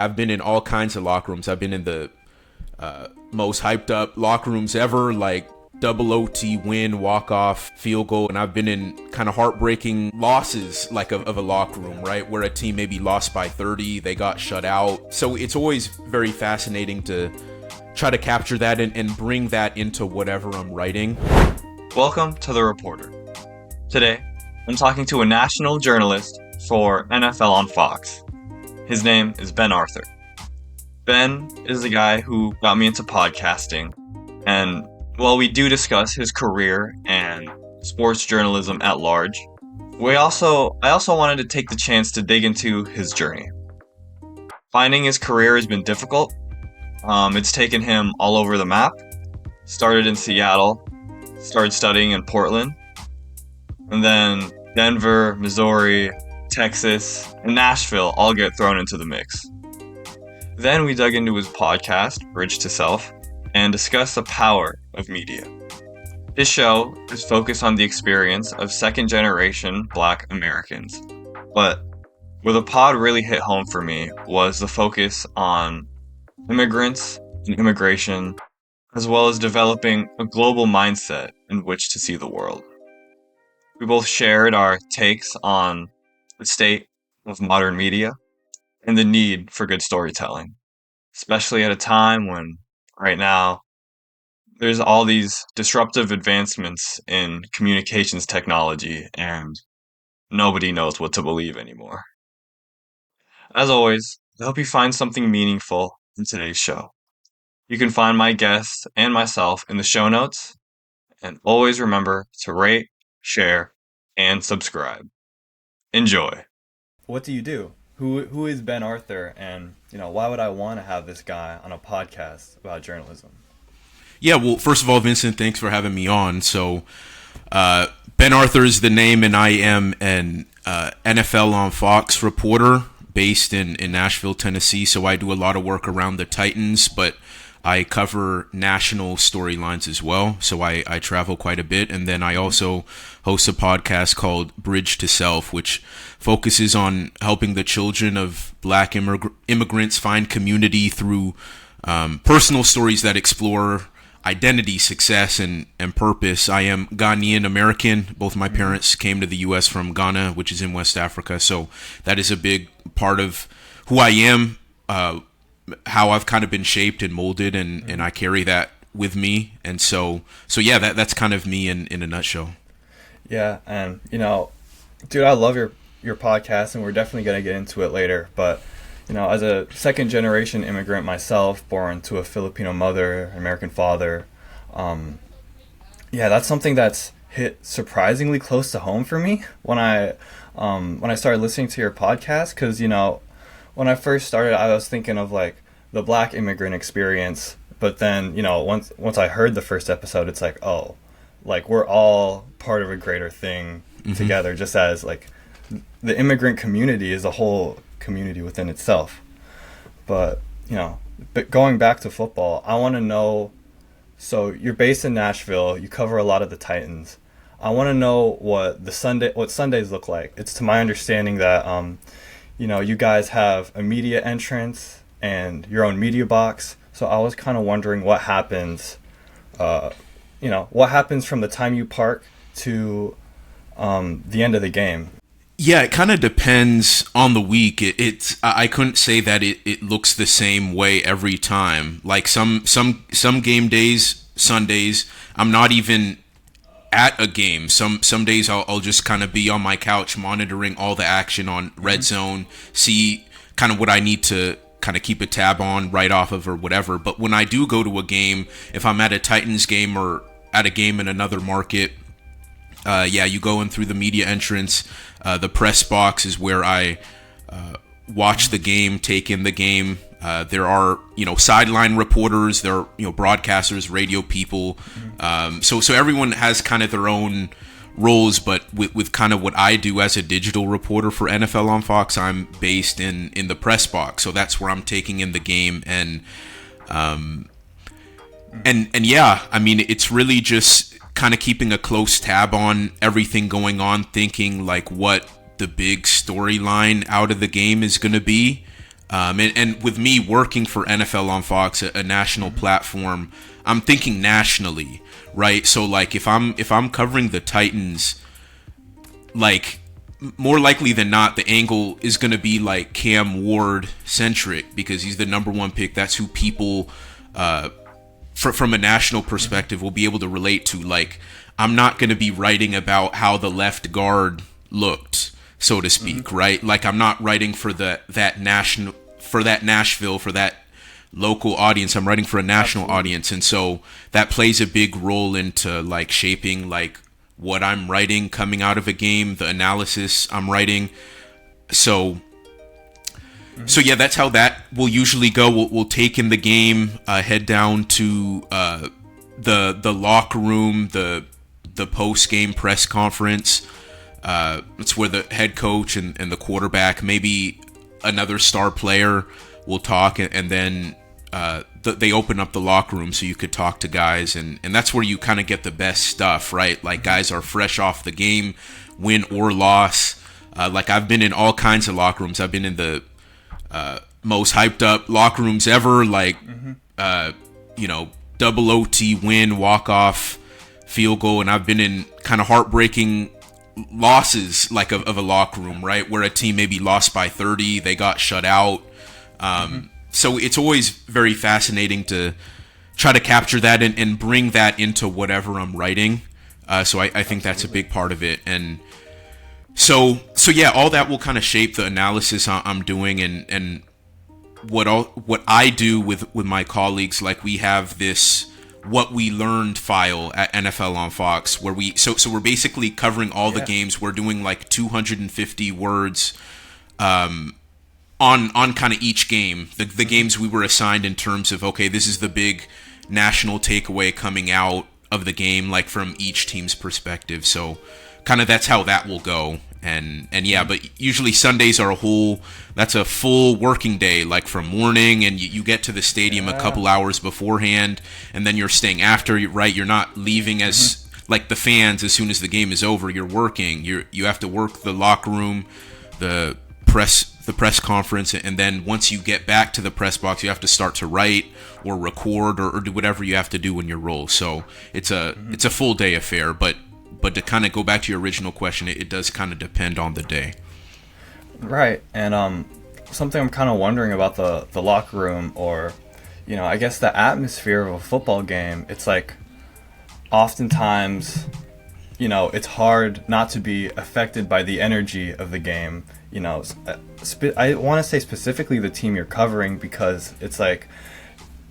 I've been in all kinds of locker rooms. I've been in the most hyped up locker rooms ever, like double OT win, walk off, field goal, and I've been in kind of heartbreaking losses like of a locker room, right, where a team maybe lost by 30, they got shut out. So it's always very fascinating to try to capture that and bring that into whatever I'm writing. Welcome to The Reporter. Today, I'm talking to a national journalist for NFL on Fox. His name is Ben Arthur. Ben is the guy who got me into podcasting, and while we do discuss his career and sports journalism at large, I also wanted to take the chance to dig into his journey. Finding his career has been difficult. It's taken him all over the map. Started in Seattle, started studying in Portland, and then Denver, Missouri, Texas, and Nashville all get thrown into the mix. Then we dug into his podcast, Bridge to Self, and discussed the power of media. His show is focused on the experience of second-generation Black Americans, but where the pod really hit home for me was the focus on immigrants and immigration, as well as developing a global mindset in which to see the world. We both shared our takes on the state of modern media and the need for good storytelling, especially at a time when, right now, there's all these disruptive advancements in communications technology and nobody knows what to believe anymore. As always, I hope you find something meaningful in today's show. You can find my guests and myself in the show notes, and always remember to rate, share, and subscribe. Enjoy. What do you do? Who is Ben Arthur, and why would I want to have this guy on a podcast about journalism? Yeah, well, first of all, Vincent, thanks for having me on. So, Ben Arthur is the name, and I am an NFL on Fox reporter based in Nashville, Tennessee. So I do a lot of work around the Titans, but I cover national storylines as well. So I travel quite a bit. And then I also host a podcast called Bridge to Self, which focuses on helping the children of Black immigrants find community through personal stories that explore identity, success, and purpose. I am Ghanaian American. Both my parents came to the U.S. from Ghana, which is in West Africa. So that is a big part of who I am, how I've kind of been shaped and molded, and I carry that with me. And so yeah, that's kind of me in a nutshell. Yeah, and dude, I love your podcast, and we're definitely going to get into it later. But as a second generation immigrant myself, born to a Filipino mother, American father, that's something that's hit surprisingly close to home for me when I started listening to your podcast. Because when I first started, I was thinking of like the Black immigrant experience, but then once I heard the first episode, it's like, oh, like we're all part of a greater thing together, just as like the immigrant community is a whole community within itself. But going back to football, I want to know, so you're based in Nashville, you cover a lot of the Titans. I want to know what Sundays look like. It's to my understanding that you guys have a media entrance and your own media box. So I was kind of wondering what happens what happens from the time you park to the end of the game. Yeah, it kind of depends on the week. I couldn't say that it looks the same way every time. Like some game days, Sundays, I'm not even at a game. Some days I'll just kind of be on my couch monitoring all the action on Red Zone, see kind of what I need to kind of keep a tab on right off of or whatever. But when I do go to a game, if I'm at a Titans game or at a game in another market, you go in through the media entrance. The press box is where I watch the game, take in the game. There are, sideline reporters, there are, broadcasters, radio people. So everyone has kind of their own roles, but with kind of what I do as a digital reporter for NFL on Fox, I'm based in the press box. So that's where I'm taking in the game. And yeah, I mean, it's really just kind of keeping a close tab on everything going on, thinking like what the big storyline out of the game is going to be. And with me working for NFL on Fox, a national platform, I'm thinking nationally, right? So like if I'm covering the Titans, like more likely than not, the angle is going to be like Cam Ward centric because he's the number one pick. That's who people, from a national perspective, will be able to relate to. Like, I'm not going to be writing about how the left guard looked, so to speak, right? Like, I'm not writing for that Nashville, for that local audience. I'm writing for a national audience, and so that plays a big role into like shaping like what I'm writing coming out of a game, the analysis I'm writing. So yeah, that's how that will usually go. We'll take in the game, head down to the locker room, the post game press conference. It's where the head coach and the quarterback, maybe another star player, will talk, and then they open up the locker room so you could talk to guys, and that's where you kind of get the best stuff, right? Like, guys are fresh off the game, win or loss. Like, I've been in all kinds of locker rooms. I've been in the most hyped up locker rooms ever, like double OT win, walk off, field goal, and I've been in kind of heartbreaking losses like of a locker room, right, where a team maybe lost by 30, they got shut out. So it's always very fascinating to try to capture that and bring that into whatever I'm writing. So I think that's a big part of it. And so yeah, all that will kind of shape the analysis I'm doing and what I do with my colleagues. Like, we have this what we learned file at NFL on Fox where so we're basically covering all the games. We're doing like 250 words on kind of each game, the games we were assigned in terms of, okay, this is the big national takeaway coming out of the game, like from each team's perspective. So kind of that's how that will go. And yeah, but usually Sundays are that's a full working day, like from morning, and you get to the stadium a couple hours beforehand, and then you're staying after, right? You're not leaving as like the fans as soon as the game is over. You're working. You have to work the locker room, the press conference, and then once you get back to the press box, you have to start to write or record or do whatever you have to do in your role. So it's a full day affair, but to kind of go back to your original question, it does kind of depend on the day. Right. And something I'm kind of wondering about the locker room, or I guess the atmosphere of a football game. It's like oftentimes it's hard not to be affected by the energy of the game. I want to say specifically the team you're covering, because it's like,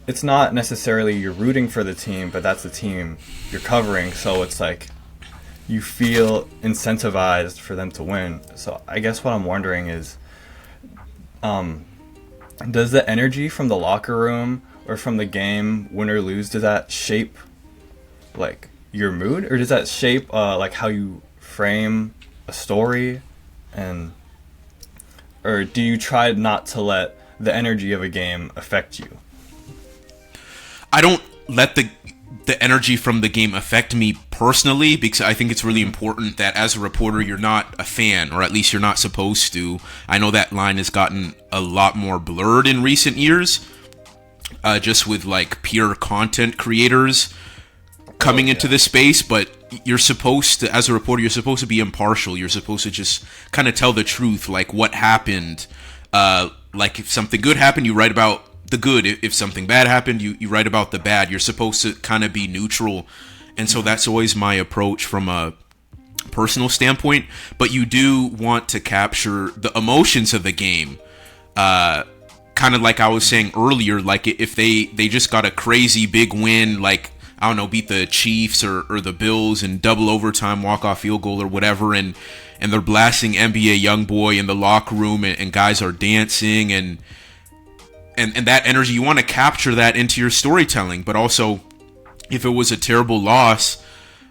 it's not necessarily you're rooting for the team, but that's the team you're covering. So it's like you feel incentivized for them to win. So I guess what I'm wondering is, does the energy from the locker room or from the game, win or lose, does that shape like your mood, or does that shape like how you frame a story? Or do you try not to let the energy of a game affect you? I don't let the energy from the game affect me personally, because I think it's really important that as a reporter, you're not a fan, or at least you're not supposed to. I know that line has gotten a lot more blurred in recent years, just with like pure content creators coming into this space, but you're supposed to, as a reporter, you're supposed to be impartial. You're supposed to just kind of tell the truth, like what happened. Like if something good happened, you write about the good. If something bad happened, you write about the bad. You're supposed to kind of be neutral. And so that's always my approach from a personal standpoint. But you do want to capture the emotions of the game. Kind of like I was saying earlier, like if they just got a crazy big win, like, I don't know, beat the Chiefs or the Bills in double overtime, walk-off field goal or whatever, and they're blasting NBA Youngboy in the locker room, and guys are dancing, and that energy, you want to capture that into your storytelling. But also, if it was a terrible loss,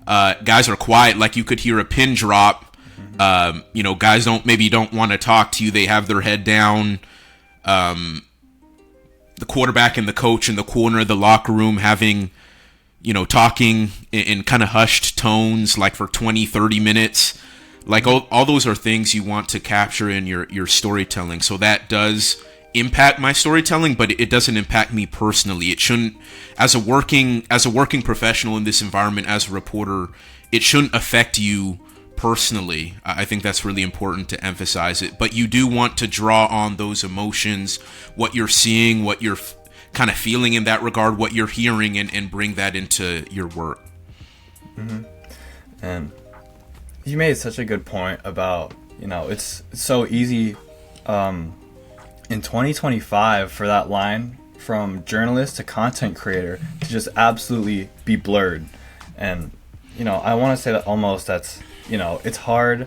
guys are quiet, like you could hear a pin drop. Guys don't want to talk to you. They have their head down. The quarterback and the coach in the corner of the locker room having, talking in kind of hushed tones, like for 20, 30 minutes. Like all those are things you want to capture in your storytelling. So that does impact my storytelling, but it doesn't impact me personally. It shouldn't, as a working professional in this environment, as a reporter, it shouldn't affect you personally. I think that's really important to emphasize it. But you do want to draw on those emotions, what you're seeing, what you're kind of feeling in that regard, what you're hearing, and bring that into your work. Mm-hmm. And you made such a good point about, it's so easy in 2025 for that line from journalist to content creator to just absolutely be blurred. And, I want to say that almost that's, it's hard.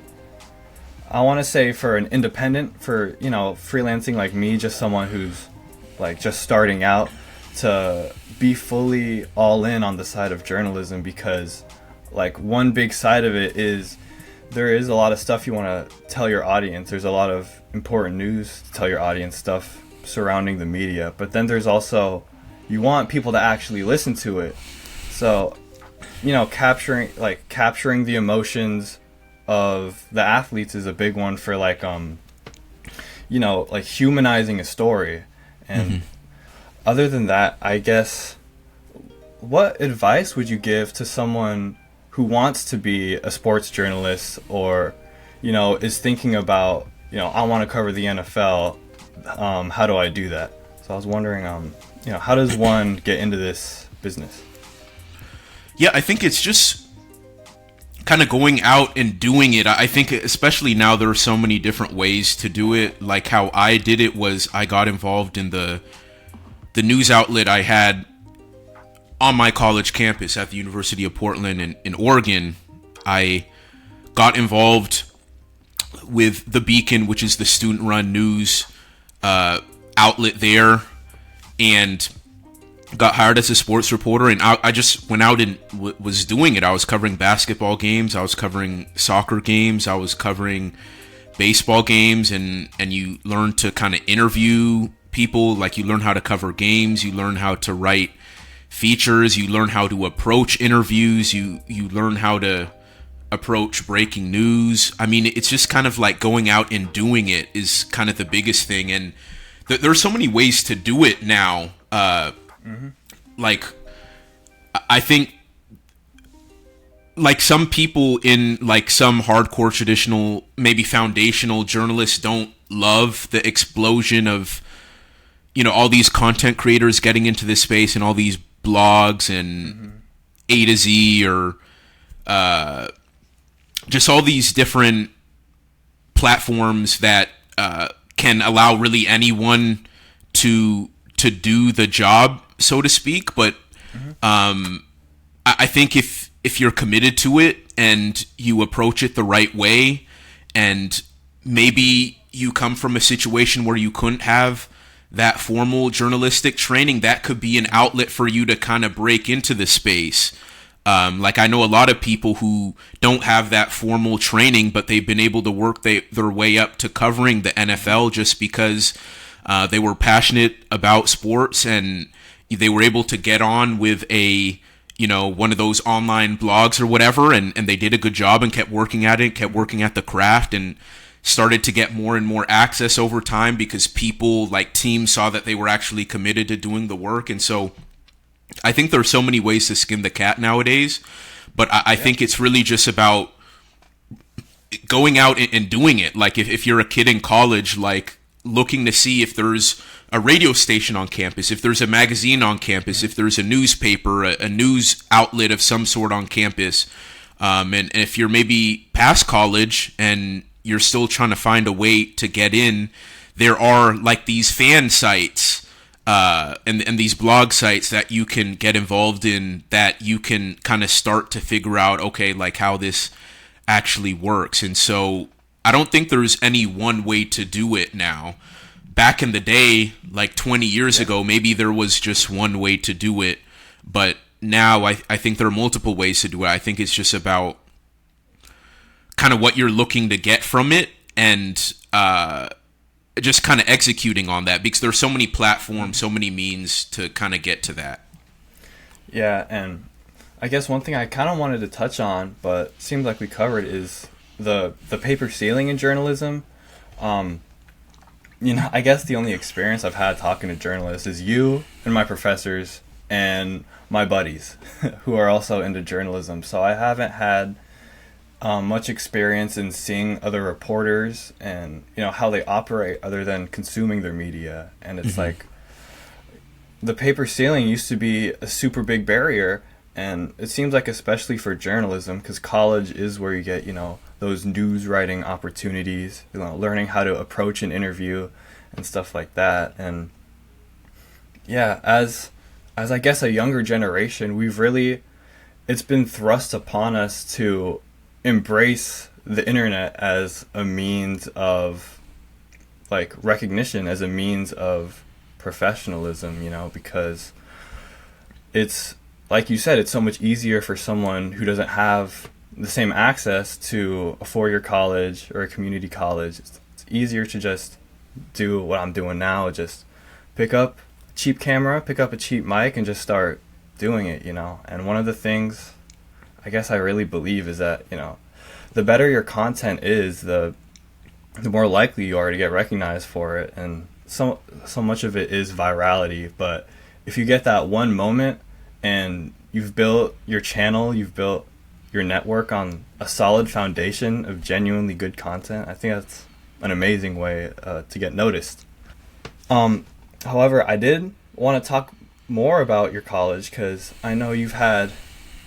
I want to say for an independent, for, freelancing like me, just someone who's like just starting out, to be fully all in on the side of journalism, because like one big side of it is there is a lot of stuff you want to tell your audience. There's a lot of important news to tell your audience, stuff surrounding the media, but then there's also, you want people to actually listen to it. So, capturing the emotions of the athletes is a big one for like humanizing a story. And other than that, I guess, what advice would you give to someone who wants to be a sports journalist, or, is thinking about, I want to cover the NFL. How do I do that? So I was wondering, how does one get into this business? Yeah, I think it's just kind of going out and doing it. I think especially now there are so many different ways to do it. Like how I did it was I got involved in the news outlet I had on my college campus at the University of Portland in Oregon. I got involved with the Beacon, which is the student-run news outlet there, and got hired as a sports reporter. And I just went out and was doing it. I was covering basketball games, I was covering soccer games, I was covering baseball games, and you learn to kind of interview people. Like, you learn how to cover games, you learn how to write features, you learn how to approach interviews, you learn how to approach breaking news. I mean, it's just kind of like going out and doing it is kind of the biggest thing. And there are so many ways to do it now. Like, I think, like, some people in like some hardcore traditional, maybe foundational journalists don't love the explosion of, all these content creators getting into this space and all these blogs and A to Z, or just all these different platforms that can allow really anyone to do the job, so to speak. But I think if you're committed to it and you approach it the right way, and maybe you come from a situation where you couldn't have that formal journalistic training, that could be an outlet for you to kind of break into the space. Like, I know a lot of people who don't have that formal training, but they've been able to work their way up to covering the NFL just because they were passionate about sports, and they were able to get on with one of those online blogs or whatever, and they did a good job and kept working at it, kept working at the craft, and started to get more and more access over time because people, like teams, saw that they were actually committed to doing the work. And so I think there are so many ways to skin the cat nowadays, but I think it's really just about going out and doing it. Like, if you're a kid in college, like, looking to see if there's a radio station on campus, if there's a magazine on campus, if there's a newspaper, a news outlet of some sort on campus. And if you're maybe past college and you're still trying to find a way to get in, there are like these fan sites and these blog sites that you can get involved in, that you can kind of start to figure out, okay, like, how this actually works. And so I don't think there's any one way to do it now. Back in the day, like 20 years ago, maybe there was just one way to do it. But now I think there are multiple ways to do it. I think it's just about kind of what you're looking to get from it, and just kind of executing on that, because there's so many platforms, so many means to kind of get to that. Yeah, and I guess one thing I kind of wanted to touch on, but seems like we covered, is the paper ceiling in journalism. I guess the only experience I've had talking to journalists is you and my professors and my buddies who are also into journalism. So I haven't had much experience in seeing other reporters and how they operate other than consuming their media. And it's like the paper ceiling used to be a super big barrier, and it seems like especially for journalism, because college is where you get those news writing opportunities, learning how to approach an interview and stuff like that. And yeah, as I guess a younger generation, it's been thrust upon us to embrace the internet as a means of like recognition, as a means of professionalism, because it's like you said, it's so much easier for someone who doesn't have the same access to a four-year college or a community college. It's easier to just do what I'm doing now, just pick up a cheap camera, pick up a cheap mic, and just start doing it, And one of the things I guess I really believe is that, the better your content is, the more likely you are to get recognized for it. And so much of it is virality, but if you get that one moment and you've built your channel, you've built your network on a solid foundation of genuinely good content, I think that's an amazing way to get noticed. However, I did want to talk more about your college, because I know you had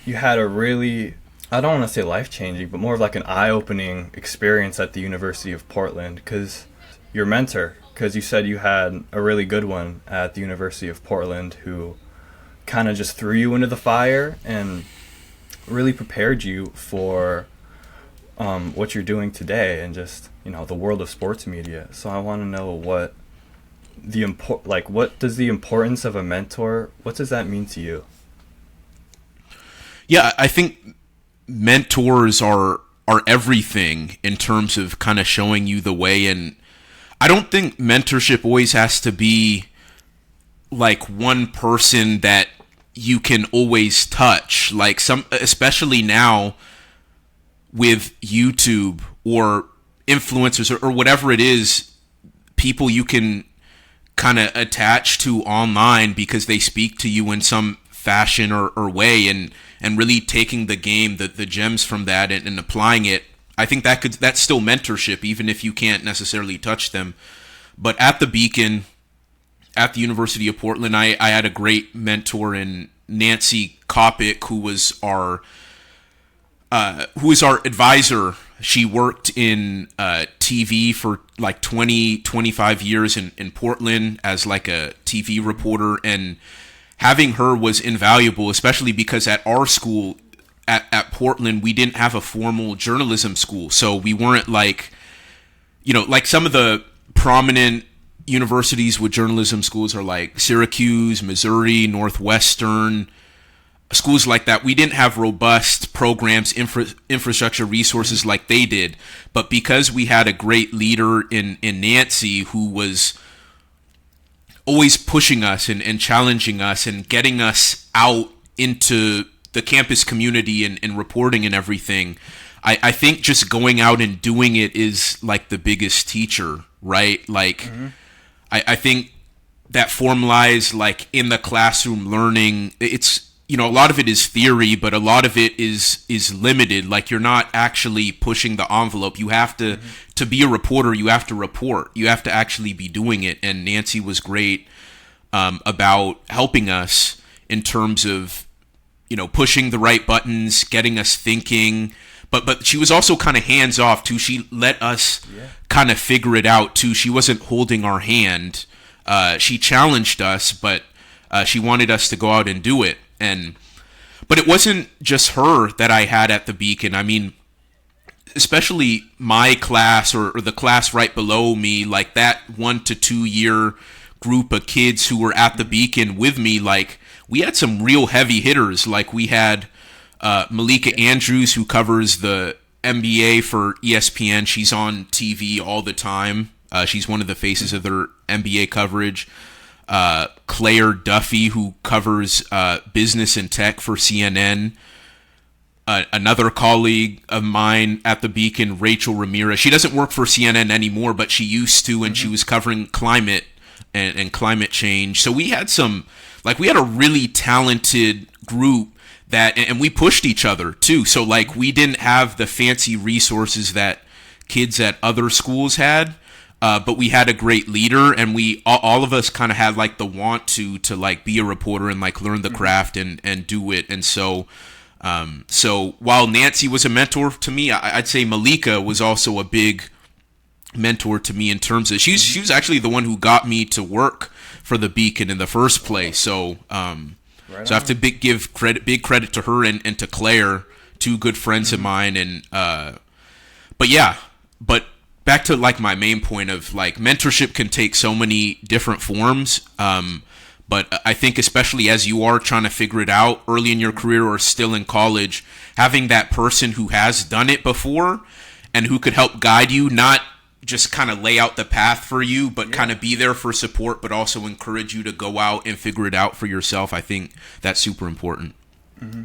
a really, I don't want to say life-changing, but more of like an eye-opening experience at the University of Portland, because your mentor, because you said you had a really good one at the University of Portland who kind of just threw you into the fire and really prepared you for what you're doing today and just the world of sports media. So I want to know what does the importance of a mentor, what does that mean to you? Yeah, I think mentors are everything in terms of kind of showing you the way. And I don't think mentorship always has to be like one person that you can always touch. Like especially now with YouTube or influencers or whatever it is, people you can kind of attach to online because they speak to you in some fashion or way, and really taking the game, the gems from that and applying it. I think that's still mentorship, even if you can't necessarily touch them. But at the Beacon, at the University of Portland, I had a great mentor in Nancy Kopic, who was our advisor. She worked in TV for like 25 years in Portland as like a TV reporter, and having her was invaluable, especially because at our school at Portland, we didn't have a formal journalism school. So we weren't like, like some of the prominent universities with journalism schools are like Syracuse, Missouri, Northwestern, schools like that. We didn't have robust programs, infrastructure, resources like they did. But because we had a great leader in Nancy, who was always pushing us and challenging us and getting us out into the campus community and reporting and everything, I think just going out and doing it is like the biggest teacher, right? Like, I think that formalized like in the classroom learning, it's, a lot of it is theory, but a lot of it is limited. Like, you're not actually pushing the envelope. You have to be a reporter, you have to report. You have to actually be doing it. And Nancy was great about helping us in terms of, pushing the right buttons, getting us thinking. But she was also kind of hands off too. She let us kind of figure it out too. She wasn't holding our hand. She challenged us, but she wanted us to go out and do it. But it wasn't just her that I had at the Beacon. I mean, especially my class or the class right below me, like that 1 to 2 year group of kids who were at the Beacon with me, like we had some real heavy hitters. Like we had Malika Andrews, who covers the NBA for ESPN. She's on TV all the time. She's one of the faces of their NBA coverage. Claire Duffy, who covers business and tech for CNN. another colleague of mine at the Beacon, Rachel Ramirez. She doesn't work for CNN anymore, but she used to, and she was covering climate and climate change. So we had we had a really talented group and we pushed each other too. So like we didn't have the fancy resources that kids at other schools had, but we had a great leader, and we all of us kind of had like the want to like be a reporter and like learn the craft and do it. And so while Nancy was a mentor to me, I'd say Malika was also a big mentor to me in terms of she was actually the one who got me to work for the Beacon in the first place. So so I have to give big credit to her and to Claire, two good friends of mine. And but back to like my main point of like mentorship can take so many different forms. But I think especially as you are trying to figure it out early in your career or still in college, having that person who has done it before and who could help guide you, not just kind of lay out the path for you, but kind of be there for support, but also encourage you to go out and figure it out for yourself. I think that's super important. Mm-hmm.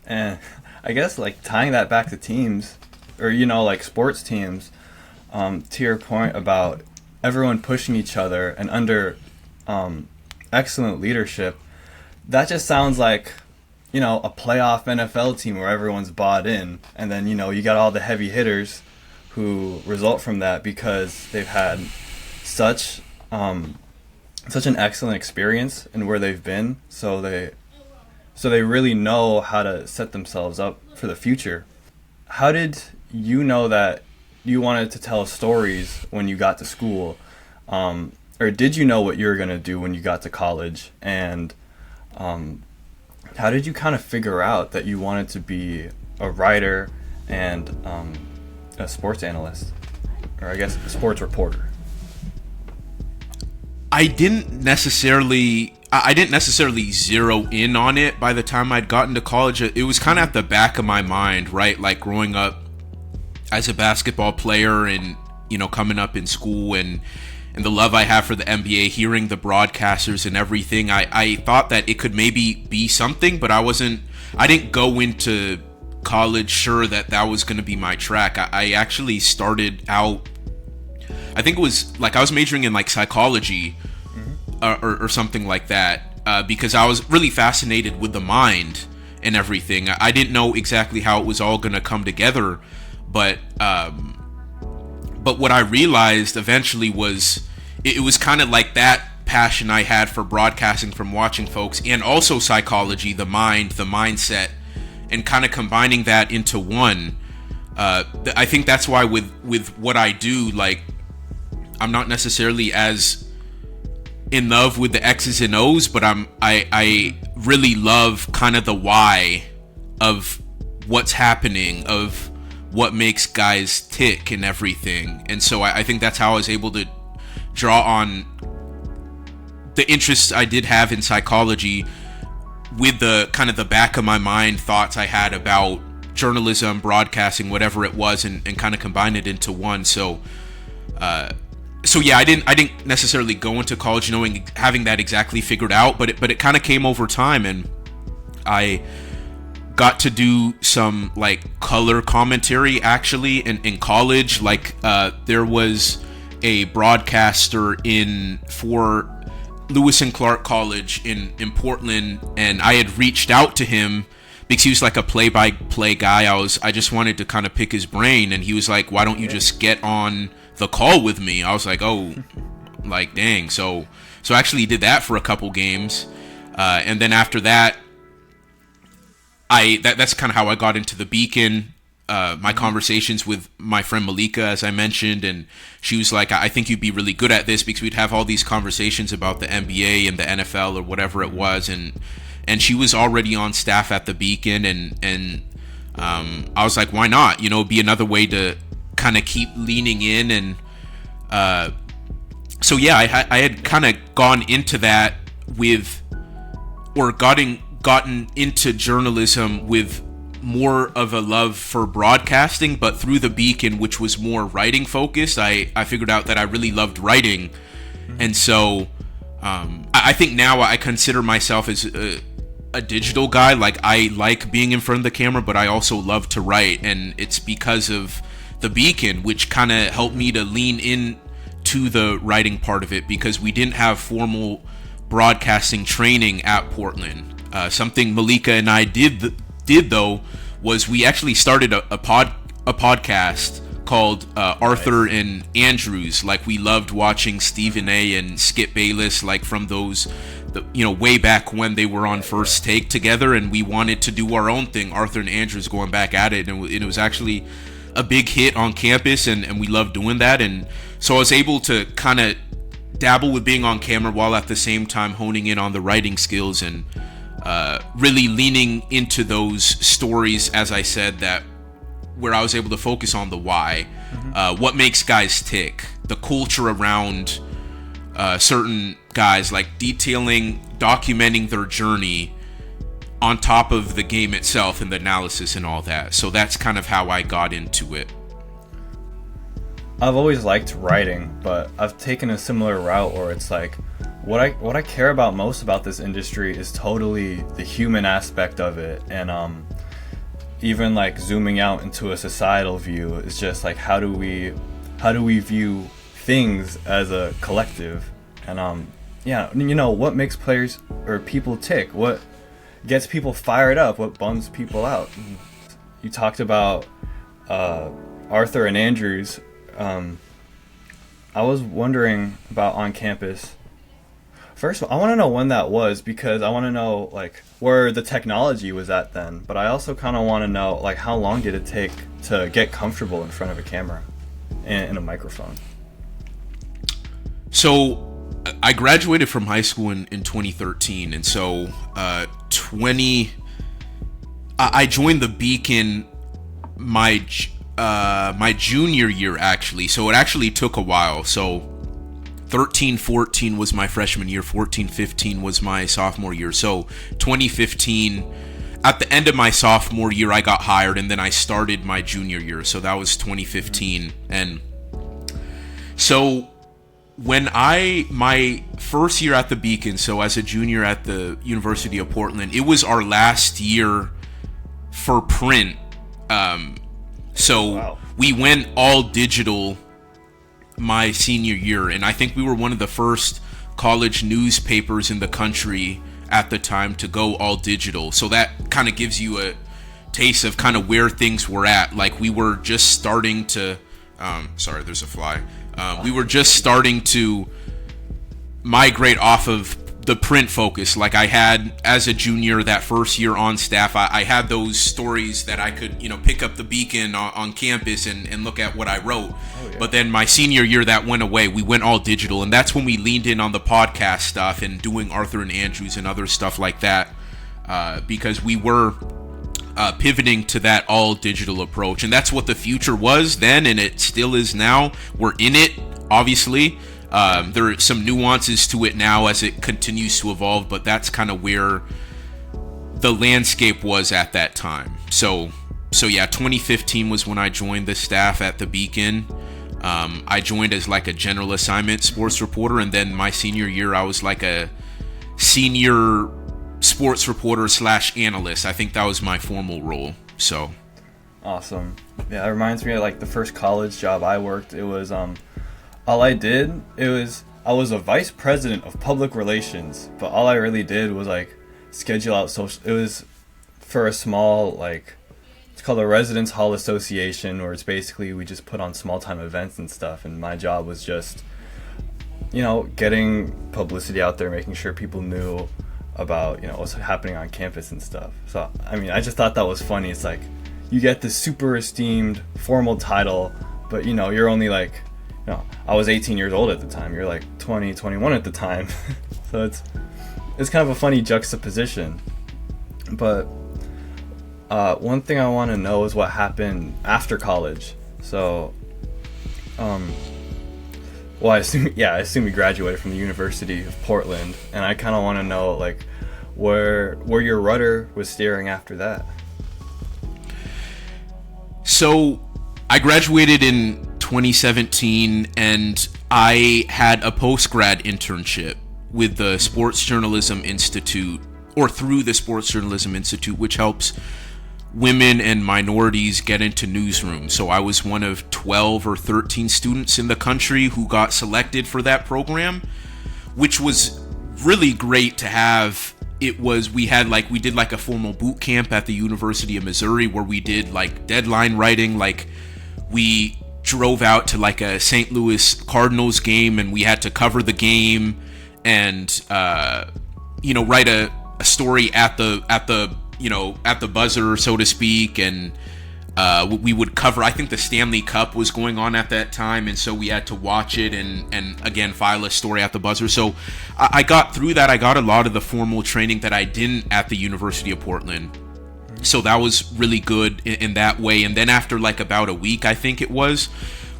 And I guess like tying that back to teams, or like sports teams, to your point about everyone pushing each other and under excellent leadership, that just sounds like a playoff NFL team where everyone's bought in, and then you got all the heavy hitters who result from that because they've had such an excellent experience in where they've been, so they really know how to set themselves up for the future. How did you know that you wanted to tell stories when you got to school, or did you know what you were going to do when you got to college? And how did you kind of figure out that you wanted to be a writer and a sports analyst, or I guess a sports reporter? I didn't necessarily zero in on it by the time I'd gotten to college. It was kind of at the back of my mind, right? Like growing up as a basketball player and, coming up in school and the love I have for the NBA, hearing the broadcasters and everything, I thought that it could maybe be something, but I didn't go into college sure that was going to be my track. I actually started out, I think it was like I was majoring in like psychology or something like that, because I was really fascinated with the mind and everything. I didn't know exactly how it was all going to come together, but what I realized eventually was it was kind of like that passion I had for broadcasting from watching folks, and also psychology, the mind, the mindset, and kind of combining that into one. I think that's why with what I do, like I'm not necessarily as in love with the X's and O's, but I really love kind of the why of what's happening, of what makes guys tick and everything. And so I think that's how I was able to draw on the interests I did have in psychology with the kind of the back of my mind thoughts I had about journalism, broadcasting, whatever it was, and kind of combine it into one. So yeah, I didn't necessarily go into college having that exactly figured out, but it kind of came over time, and I got to do some like color commentary actually in college. Like there was a broadcaster for Lewis and Clark College in Portland, and I had reached out to him because he was like a play-by-play guy. I just wanted to kind of pick his brain, and he was like, "Why don't you just get on the call with me?" I was like, "Oh, like dang." So I actually did that for a couple games, and then after that, that's kind of how I got into the Beacon. My conversations with my friend Malika, as I mentioned, and she was like, "I think you'd be really good at this," because we'd have all these conversations about the NBA and the NFL or whatever it was, and she was already on staff at the Beacon, and I was like, "Why not? Be another way to kind of keep leaning in." And so yeah, I had kind of gone into that gotten into journalism with more of a love for broadcasting, but through the Beacon, which was more writing focused, I figured out that I really loved writing. And so I think now I consider myself as a digital guy. Like, I like being in front of the camera, but I also love to write, and it's because of the Beacon, which kind of helped me to lean in to the writing part of it, because we didn't have formal broadcasting training at Portland. Something Malika and I did though was we actually started a podcast called Arthur and Andrews. Like, we loved watching Stephen A. and Skip Bayless, like from those, way back when they were on First Take together, and we wanted to do our own thing, Arthur and Andrews going back at it, and it was actually a big hit on campus, and we loved doing that. And so I was able to kind of dabble with being on camera while at the same time honing in on the writing skills, and really leaning into those stories, as I said, that where I was able to focus on the why, what makes guys tick, the culture around certain guys, like documenting their journey on top of the game itself and the analysis and all that. So that's kind of how I got into it. I've always liked writing, but I've taken a similar route where it's like, what I care about most about this industry is totally the human aspect of it, and even like zooming out into a societal view is just like, how do we view things as a collective, and what makes players or people tick, what gets people fired up, what bums people out. You talked about Arthur and Andrews. I was wondering about on campus. First of all, I want to know when that was, because I want to know like where the technology was at then, but I also kind of want to know like how long did it take to get comfortable in front of a camera and a microphone. So I graduated from high school in 2013, and so I joined the Beacon my junior year, actually. So it actually took a while. So 13-14 was my freshman year, 14-15 was my sophomore year. So 2015, at the end of my sophomore year, I got hired, and then I started my junior year. So that was 2015. And so when my first year at the Beacon, so as a junior at the University of Portland, it was our last year for print. Wow. We went all digital my senior year, and I think we were one of the first college newspapers in the country at the time to go all digital. So that kind of gives you a taste of kind of where things were at. Like, we were just starting to sorry, there's a fly. We were just starting to migrate off of the print focus. Like, I had, as a junior, that first year on staff, I had those stories that I could, pick up the Beacon on campus and look at what I wrote. Oh, yeah. But then my senior year, that went away. We went all digital, and that's when we leaned in on the podcast stuff and doing Arthur and Andrews and other stuff like that, because we were pivoting to that all digital approach. And that's what the future was then, and it still is now. We're in it, obviously. There are some nuances to it now as it continues to evolve, but that's kind of where the landscape was at that time. So yeah, 2015 was when I joined the staff at the Beacon. I joined as like a general assignment sports reporter, and then my senior year I was like a senior sports reporter / analyst. I think that was my formal role. So awesome. Yeah, it reminds me of like the first college job I worked. It was all I did, I was a vice president of public relations, but all I really did was like schedule out social. It was for a small, like, it's called a Residence Hall Association, where it's basically we just put on small time events and stuff, and my job was just, getting publicity out there, making sure people knew about, what's happening on campus and stuff. So, I mean, I just thought that was funny. It's like, you get this super esteemed formal title, but, you're only like, I was 18 years old at the time. You're like 20, 21 at the time. So it's kind of a funny juxtaposition. But one thing I want to know is what happened after college. So, I assume you graduated from the University of Portland, and I kind of want to know like where your rudder was steering after that. So I graduated in 2017, and I had a post-grad internship with the Sports Journalism Institute or through the Sports Journalism Institute, which helps women and minorities get into newsrooms. So I was one of 12 or 13 students in the country who got selected for that program, which was really great to have. We did like a formal boot camp at the University of Missouri where we did like deadline writing. Like we drove out to like a St. Louis Cardinals game and we had to cover the game and write a story at the buzzer, so to speak. And we would cover, I think the Stanley Cup was going on at that time, and so we had to watch it and again file a story at the buzzer. So I got through that. I got a lot of the formal training that I didn't at the University of Portland. So that was really good in that way. And then after like about a week, I think it was,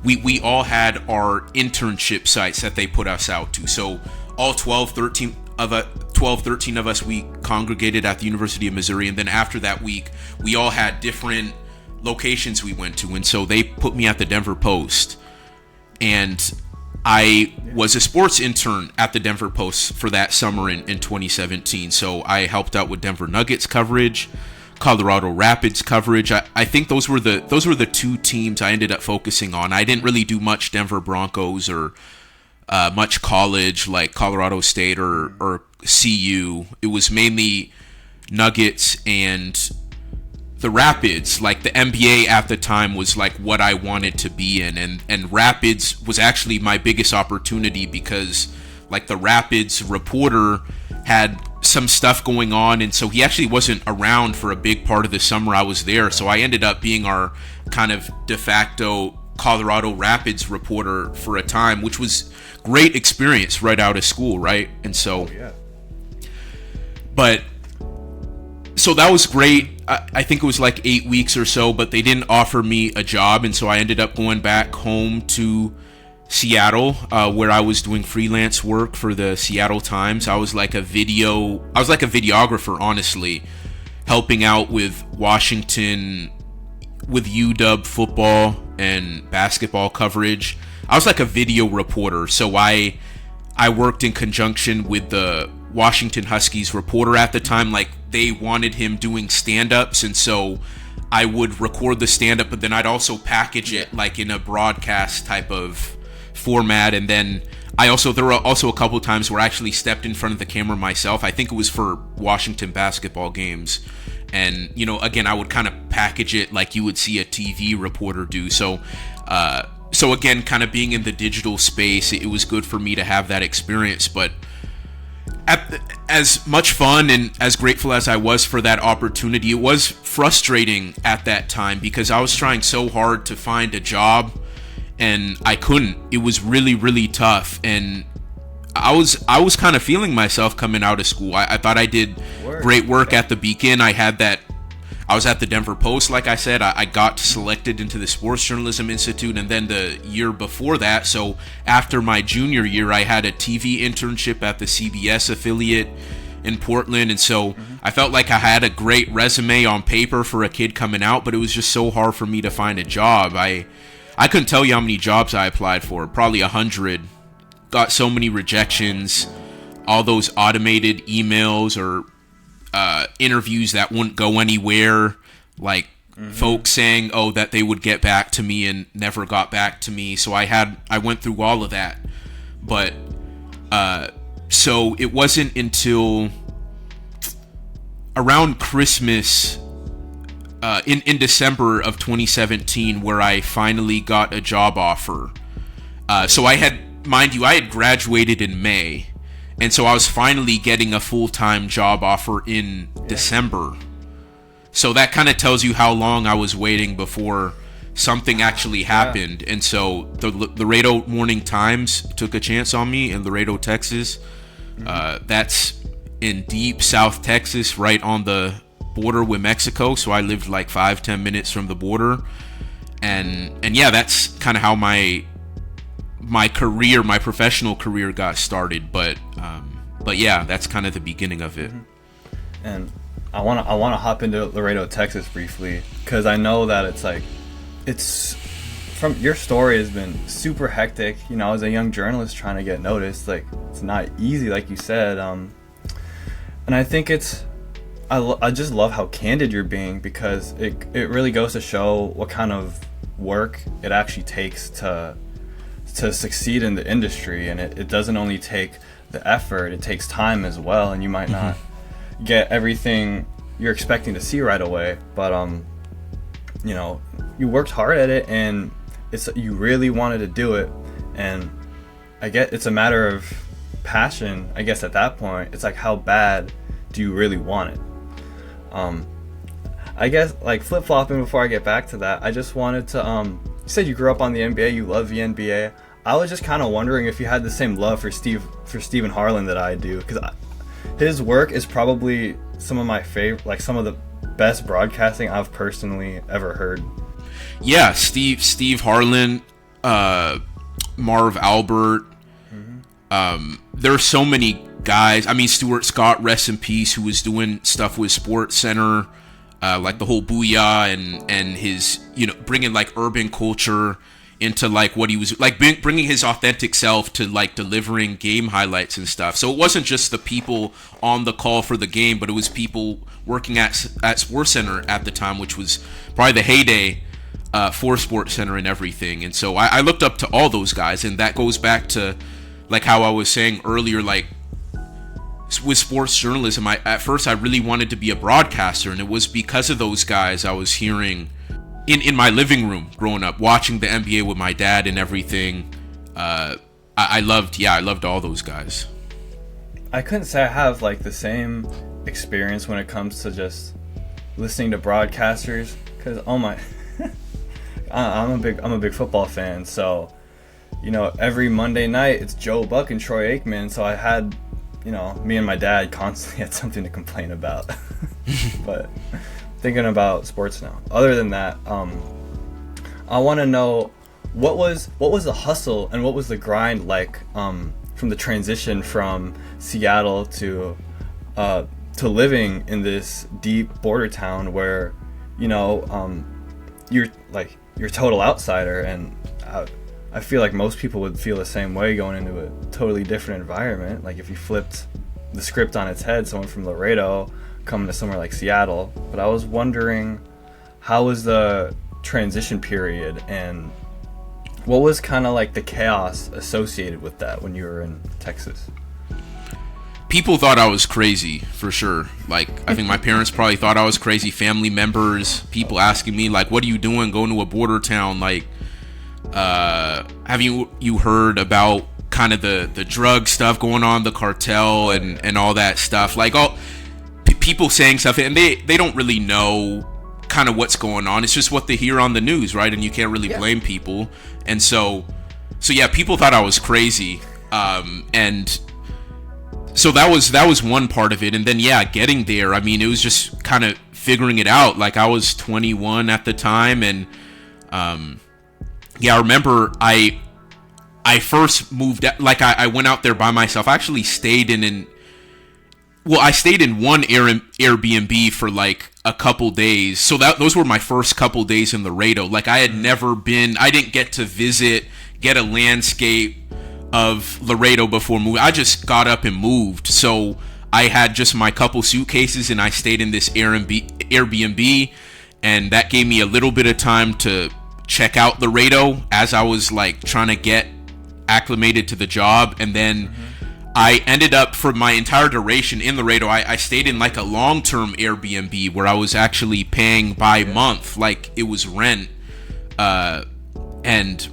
we all had our internship sites that they put us out to. So all 13 of us, we congregated at the University of Missouri. And then after that week, we all had different locations we went to. And so they put me at the Denver Post. And I was a sports intern at the Denver Post for that summer in 2017. So I helped out with Denver Nuggets coverage, Colorado Rapids coverage. I think those were the two teams I ended up focusing on. I didn't really do much Denver Broncos or much college like Colorado State or CU. It was mainly Nuggets and the Rapids. Like the NBA at the time was like what I wanted to be in, and Rapids was actually my biggest opportunity because like the Rapids reporter had some stuff going on, and so he actually wasn't around for a big part of the summer I was there. So I ended up being our kind of de facto Colorado Rapids reporter for a time, which was great experience right out of school, right? And so but so that was great. I think it was like 8 weeks or so, but they didn't offer me a job, and so I ended up going back home to Seattle, where I was doing freelance work for the Seattle Times. I was like a videographer, honestly, helping out with Washington, with UW football and basketball coverage. I was like a video reporter, so I worked in conjunction with the Washington Huskies reporter at the time. Like they wanted him doing stand-ups, and so I would record the stand-up, but then I'd also package it like in a broadcast type of format. And then there were also a couple of times where I actually stepped in front of the camera myself. I think it was for Washington basketball games, and again, I would kind of package it like you would see a TV reporter do. So again, kind of being in the digital space, it was good for me to have that experience. But as much fun and as grateful as I was for that opportunity, it was frustrating at that time because I was trying so hard to find a job and I couldn't. It was really, really tough, and I was kind of feeling myself coming out of school. I thought I did great work at the Beacon. I was at the Denver Post, like I said. I got selected into the Sports Journalism Institute, and then the year before that, so after my junior year, I had a TV internship at the CBS affiliate in Portland, and so I felt like I had a great resume on paper for a kid coming out, but it was just so hard for me to find a job. I couldn't tell you how many jobs I applied for, probably 100. Got so many rejections, all those automated emails or interviews that wouldn't go anywhere, like folks saying, that they would get back to me and never got back to me. So I went through all of that. But so it wasn't until around Christmas in December of 2017 where I finally got a job offer. So I had graduated in May, and so I was finally getting a full-time job offer in December. So that kind of tells you how long I was waiting before something actually happened. And so the Laredo Morning Times took a chance on me in Laredo, Texas. That's in deep South Texas, right on the border with Mexico. So I lived like 5-10 minutes from the border. And yeah, that's kind of how my professional career got started. But yeah, that's kind of the beginning of it. And I want to hop into Laredo, Texas briefly, because I know that it's from your story has been super hectic. As a young journalist trying to get noticed, like it's not easy, like you said. And And I think I just love how candid you're being, because it really goes to show what kind of work it actually takes to succeed in the industry. And it doesn't only take the effort, it takes time as well, and you might not get everything you're expecting to see right away, but you know, you worked hard at it, and you really wanted to do it. And I get it's a matter of passion, I guess. At that point, it's like, how bad do you really want it? I guess, like, flip-flopping before I get back to that, I just wanted to you said you grew up on the NBA, you love the NBA. I was just kind of wondering if you had the same love for Stephen Harlan that I do, because his work is probably some of my favorite, like some of the best broadcasting I've personally ever heard. Yeah, Steve Harlan, Marv Albert. There are so many guys. I mean, Stuart Scott, rest in peace, who was doing stuff with Sports Center, like the whole Booyah and his, you know, bringing like urban culture into like what he was like, bringing his authentic self to like delivering game highlights and stuff. So it wasn't just the people on the call for the game, but it was people working at Sports Center at the time, which was probably the heyday for Sports Center and everything. And so I looked up to all those guys, and that goes back to like how I was saying earlier, like with sports journalism, at first I really wanted to be a broadcaster, and it was because of those guys I was hearing in my living room growing up, watching the NBA with my dad and everything. I loved all those guys. I couldn't say I have like the same experience when it comes to just listening to broadcasters, because oh my I'm a big football fan, so you know, every Monday night it's Joe Buck and Troy Aikman, so I had, you know, me and my dad constantly had something to complain about. But thinking about sports now, other than that, I want to know what was the hustle and what was the grind like from the transition from Seattle to living in this deep border town where, you know, you're a total outsider. And I feel like most people would feel the same way going into a totally different environment. Like if you flipped the script on its head, someone from Laredo coming to somewhere like Seattle. But I was wondering, how was the transition period, and what was kind of like the chaos associated with that when you were in Texas? People thought I was crazy, for sure. Like, I think my parents probably thought I was crazy. Family members, people asking me, like, what are you doing going to a border town? Like, have you heard about kind of the drug stuff going on, the cartel and all that stuff? Like, all people saying stuff, and they don't really know kind of what's going on. It's just what they hear on the news, right? And you can't really blame people. And so yeah, people thought I was crazy. And so that was one part of it. And then, yeah, getting there, I mean, it was just kind of figuring it out. Like, I was 21 at the time, and yeah, I remember I first moved, like, I went out there by myself. I actually stayed in one Airbnb for like a couple days. So those were my first couple days in Laredo. Like, I didn't get to get a landscape of Laredo before moving. I just got up and moved. So I had just my couple suitcases, and I stayed in this Airbnb, and that gave me a little bit of time to check out Laredo as I was like trying to get acclimated to the job. And then I ended up, for my entire duration in Laredo, I stayed in like a long-term Airbnb where I was actually paying by month, like it was rent. And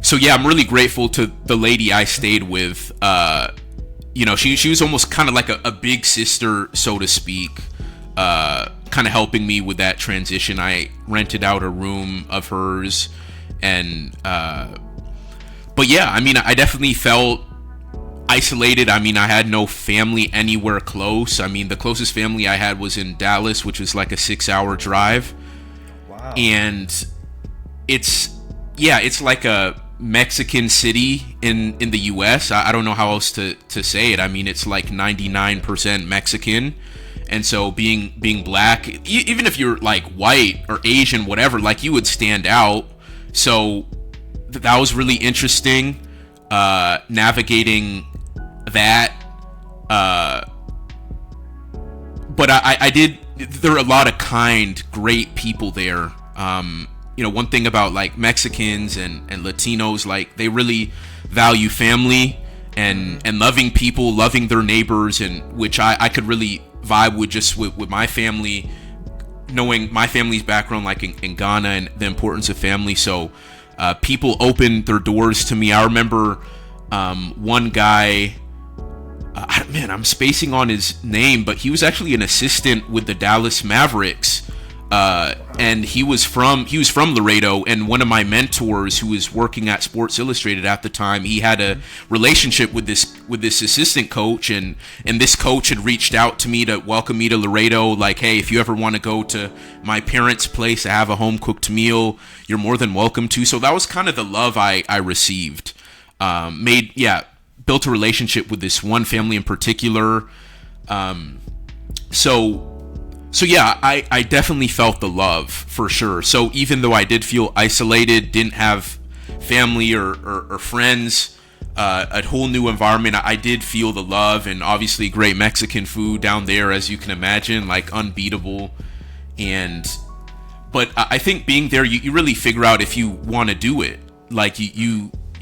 so yeah, I'm really grateful to the lady I stayed with. You know, she was almost kind of like a big sister, so to speak, kind of helping me with that transition. I rented out a room of hers, and but yeah, I mean, I definitely felt isolated. I mean, I had no family anywhere close. I mean, the closest family I had was in Dallas, which was like a 6-hour drive. Wow. And it's like a Mexican city in the US. I don't know how else to say it. I mean, it's like 99% Mexican. And so being black, even if you're like white or Asian, whatever, like you would stand out. So that was really interesting, navigating that. but I did. There are a lot of kind, great people there. One thing about like Mexicans and Latinos, like they really value family and loving people, loving their neighbors, and which I could really vibe with just with my family, knowing my family's background, like in Ghana, and the importance of family. So people opened their doors to me. I remember one guy. I'm spacing on his name, but he was actually an assistant with the Dallas Mavericks, and he was from Laredo. And one of my mentors, who was working at Sports Illustrated at the time, he had a relationship with this assistant coach, and this coach had reached out to me to welcome me to Laredo. Like, hey, if you ever want to go to my parents' place to have a home cooked meal, you're more than welcome to. So that was kind of the love I received. Built a relationship with this one family in particular. So yeah, I definitely felt the love for sure. So even though I did feel isolated, didn't have family or friends, a whole new environment, I did feel the love, and obviously great Mexican food down there, as you can imagine, like unbeatable. But I think being there, you really figure out if you want to do it. Like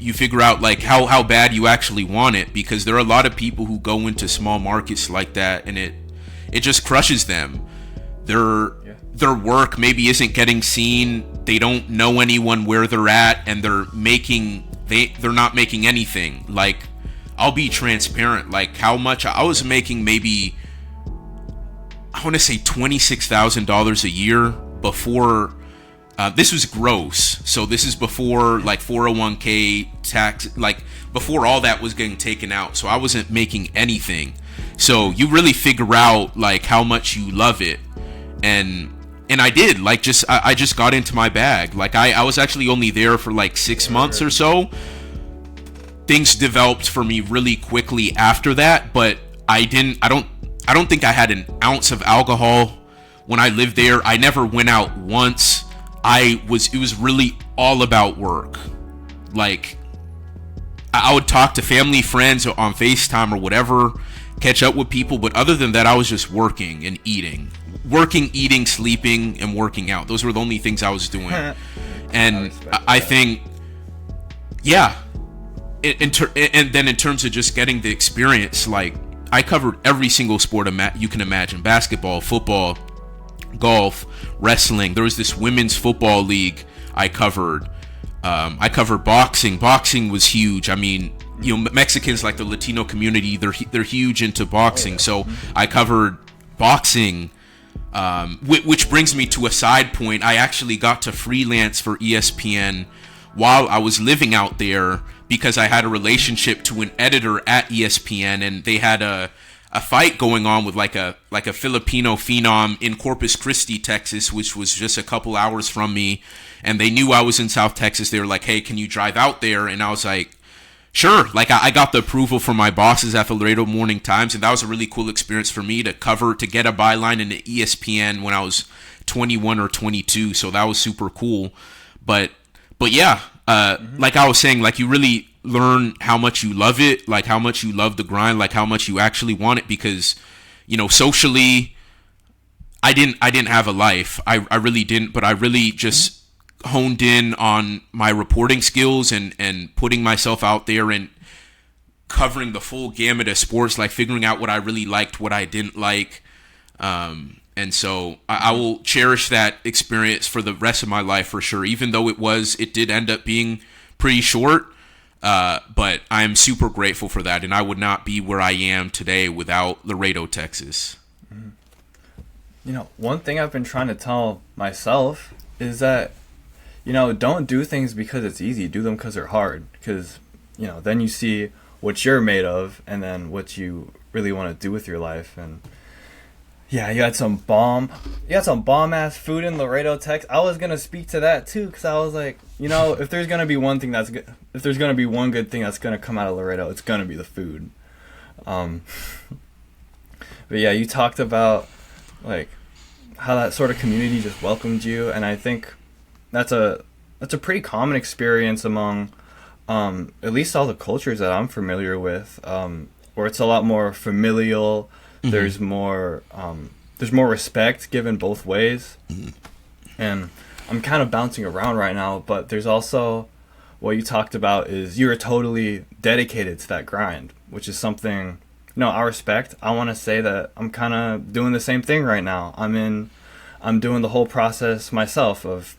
you figure out like how bad you actually want it, because there are a lot of people who go into small markets like that and it just crushes them. Their work maybe isn't getting seen. They don't know anyone where they're at, and they're not making anything. Like, I'll be transparent, like how much I was making, maybe I want to say $26,000 a year before. This was gross, so this is before like 401k tax, like before all that was getting taken out. So I wasn't making anything. So you really figure out like how much you love it, and I did. Like, I just got into my bag. Like I was actually only there for like 6 months or so. Things developed for me really quickly after that, but I don't think I had an ounce of alcohol when I lived there. I never went out once. It was really all about work. Like, I would talk to family, friends on FaceTime or whatever, catch up with people, but other than that, I was just working and eating. Working, eating, sleeping, and working out. Those were the only things I was doing. And I think, yeah. And then in terms of just getting the experience, like, I covered every single sport you can imagine. Basketball, football, golf, wrestling. There was this women's football league I covered. I covered boxing. Boxing was huge. I mean, Mexicans, like the Latino community, they're huge into boxing. So I covered boxing, which brings me to a side point. I actually got to freelance for ESPN while I was living out there, because I had a relationship to an editor at ESPN, and they had a fight going on with like a Filipino phenom in Corpus Christi, Texas, which was just a couple hours from me. And they knew I was in South Texas. They were like, hey, can you drive out there? And I was like, sure. Like, I got the approval from my bosses at the Laredo Morning Times, and that was a really cool experience for me to get a byline in the ESPN when I was 21 or 22. So that was super cool. But yeah, like I was saying, like, you really learn how much you love it, like how much you love the grind, like how much you actually want it, because socially I didn't have a life. I really didn't, but I really just honed in on my reporting skills and putting myself out there and covering the full gamut of sports, like figuring out what I really liked, what I didn't like. And so I will cherish that experience for the rest of my life for sure, even though it did end up being pretty short. But I am super grateful for that, and I would not be where I am today without Laredo, Texas. One thing I've been trying to tell myself is that, don't do things because it's easy. Do them because they're hard. Because, then you see what you're made of, and then what you really want to do with your life. And yeah, you had some bomb ass food in Laredo, Texas. I was gonna speak to that too, because I was like, if there's gonna be one thing that's good, if there's gonna be one good thing that's gonna come out of Laredo, it's gonna be the food. But yeah, you talked about like how that sort of community just welcomed you, and I think that's a pretty common experience among at least all the cultures that I'm familiar with, where it's a lot more familial. Mm-hmm. There's more there's more respect given both ways. And I'm kind of bouncing around right now, but there's also what you talked about is you're totally dedicated to that grind, which is something, I respect. I want to say that I'm kind of doing the same thing right now. I'm doing the whole process myself of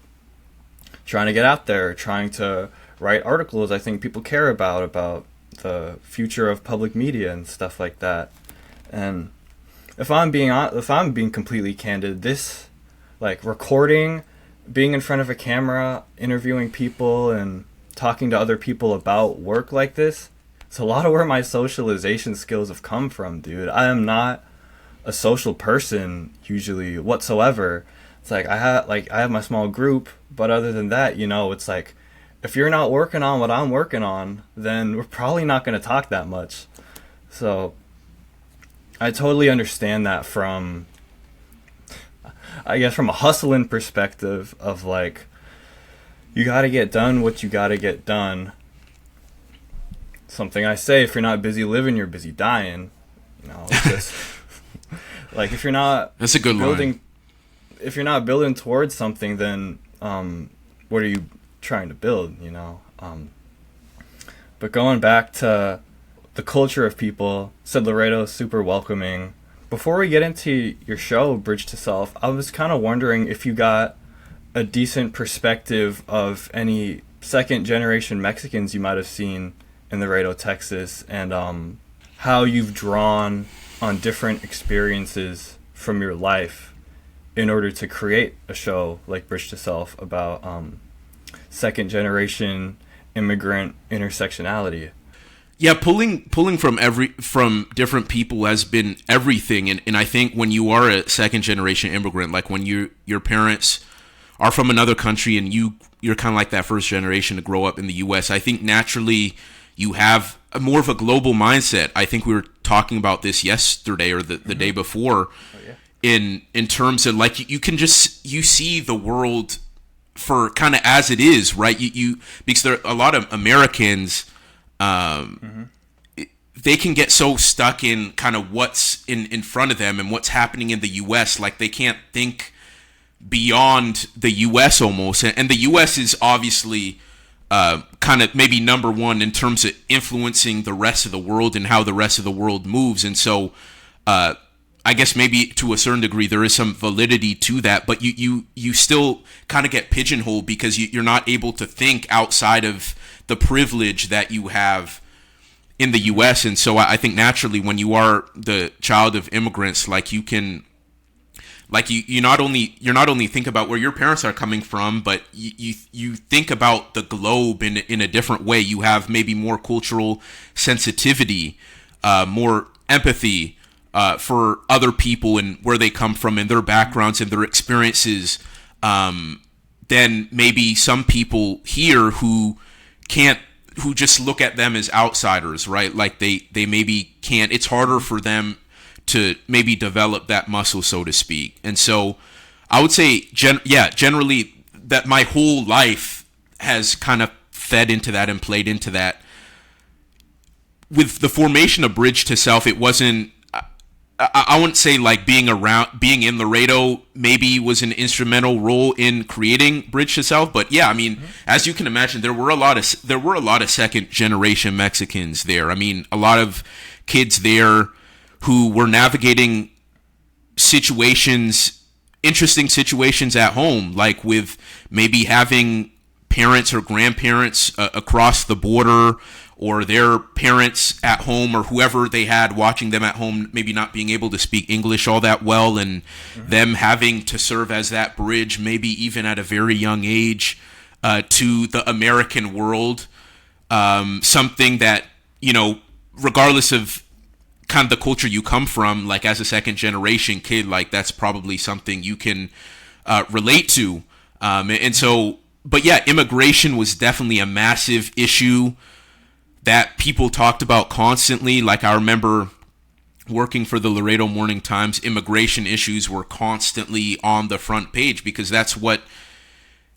trying to get out there, trying to write articles I think people care about the future of public media and stuff like that. And if I'm being completely candid, this, like, recording, being in front of a camera, interviewing people and talking to other people about work like this, it's a lot of where my socialization skills have come from, dude. I am not a social person usually whatsoever. It's like I have my small group, but other than that, it's like if you're not working on what I'm working on, then we're probably not going to talk that much. So I totally understand that from a hustling perspective of, like, you got to get done what you got to get done. Something I say, if you're not busy living, you're busy dying. It's just like, if you're not that's a good line. If you're not building towards something, then what are you trying to build, But going back to the culture of people, said Laredo is super welcoming. Before we get into your show, Bridge to Self, I was kind of wondering if you got a decent perspective of any second generation Mexicans you might have seen in Laredo, Texas, and how you've drawn on different experiences from your life in order to create a show like Bridge to Self about second generation immigrant intersectionality. Yeah, pulling from different people has been everything, and I think when you are a second generation immigrant, like when your parents are from another country and you're kind of like that first generation to grow up in the U.S., I think naturally you have more of a global mindset. I think we were talking about this yesterday or the day before. In terms of, like, you see the world for kind of as it is, right? You because there are a lot of Americans. They can get so stuck in kind of what's in front of them and what's happening in the U.S. Like, they can't think beyond the U.S. almost. And the U.S. is obviously kind of maybe number one in terms of influencing the rest of the world and how the rest of the world moves. And so I guess maybe to a certain degree there is some validity to that, but you still kind of get pigeonholed because you're not able to think outside of the privilege that you have in the U.S. And so I think naturally when you are the child of immigrants, like, you can, like, you not only think about where your parents are coming from, but you think about the globe in a different way. You have maybe more cultural sensitivity, more empathy for other people and where they come from and their backgrounds and their experiences than maybe some people here who just look at them as outsiders, right? Like they maybe can't, it's harder for them to maybe develop that muscle, so to speak. And so I would say, generally that my whole life has kind of fed into that and played into that. With the formation of Bridge to Self, it wasn't, I wouldn't say like being in Laredo maybe was an instrumental role in creating Bridge to Self, but yeah, I mean, as you can imagine, there were a lot of second generation Mexicans there. I mean, a lot of kids there who were navigating interesting situations at home, like with maybe having parents or grandparents across the border, or their parents at home, or whoever they had watching them at home maybe not being able to speak English all that well, and them having to serve as that bridge, maybe even at a very young age, to the American world. Something that, regardless of kind of the culture you come from, like as a second generation kid, like that's probably something you can relate to. And so, but yeah, immigration was definitely a massive issue that people talked about constantly. Like, I remember working for the Laredo Morning Times, immigration issues were constantly on the front page because that's what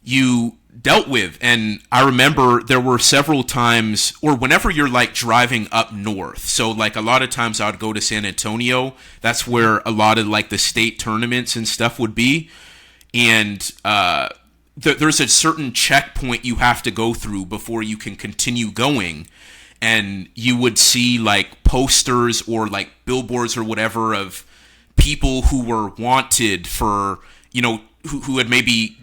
you dealt with. And I remember there were several times, or whenever you're like driving up north, so like a lot of times I'd go to San Antonio. That's where a lot of like the state tournaments and stuff would be. And there's a certain checkpoint you have to go through before you can continue going. And you would see like posters or like billboards or whatever of people who were wanted for, who had maybe,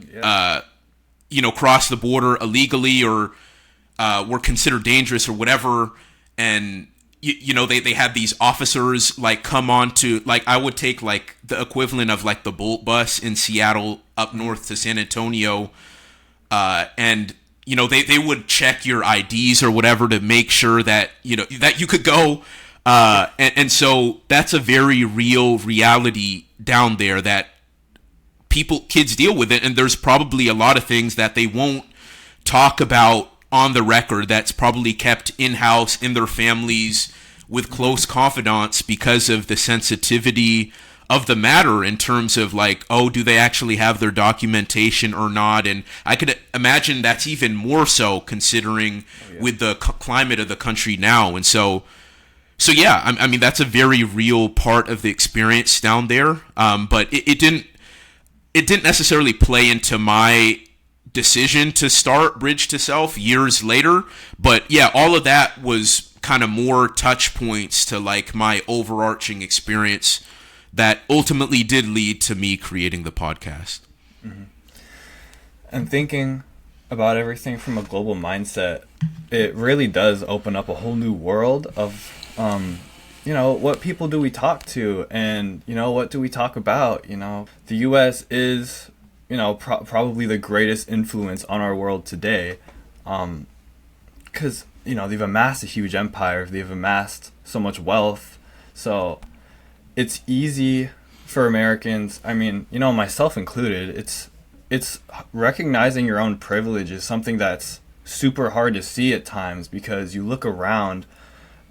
crossed the border illegally or were considered dangerous or whatever. And, they had these officers like come on to, like, I would take like the equivalent of like the Bolt bus in Seattle up north to San Antonio. And they would check your IDs or whatever to make sure that, that you could go. And so that's a very real reality down there that kids deal with it. And there's probably a lot of things that they won't talk about on the record that's probably kept in-house in their families with close confidants because of the sensitivity of the matter in terms of like, oh, do they actually have their documentation or not? And I could imagine that's even more so considering with the climate of the country now. And so yeah, I mean, that's a very real part of the experience down there. But it didn't necessarily play into my decision to start Bridge to Self years later. But yeah, all of that was kind of more touch points to like my overarching experience that ultimately did lead to me creating the podcast. Mm-hmm. And thinking about everything from a global mindset, it really does open up a whole new world of, what people do we talk to and, what do we talk about? The U.S. is, probably the greatest influence on our world today. Because, they've amassed a huge empire. They've amassed so much wealth. So it's easy for Americans, I mean, myself included, it's recognizing your own privilege is something that's super hard to see at times because you look around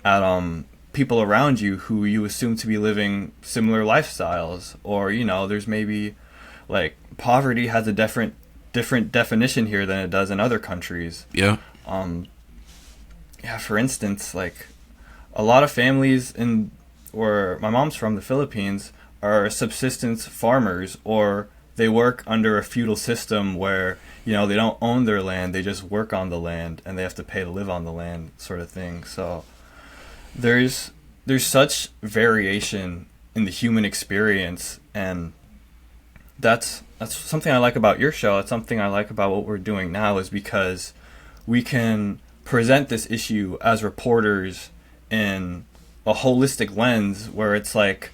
at people around you who you assume to be living similar lifestyles, or there's maybe like poverty has a different definition here than it does in other countries. For instance, like a lot of families where my mom's from, the Philippines, are subsistence farmers, or they work under a feudal system where they don't own their land, they just work on the land and they have to pay to live on the land, sort of thing. So there's such variation in the human experience, and that's something I like about your show. It's something I like about what we're doing now, is because we can present this issue as reporters in a holistic lens where it's like,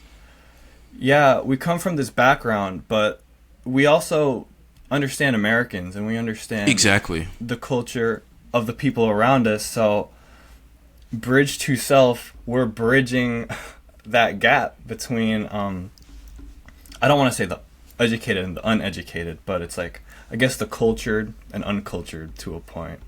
yeah, we come from this background, but we also understand Americans and we understand exactly the culture of the people around us. So Bridge to Self, we're bridging that gap between I don't want to say the educated and the uneducated, but it's like, I guess, the cultured and uncultured to a point.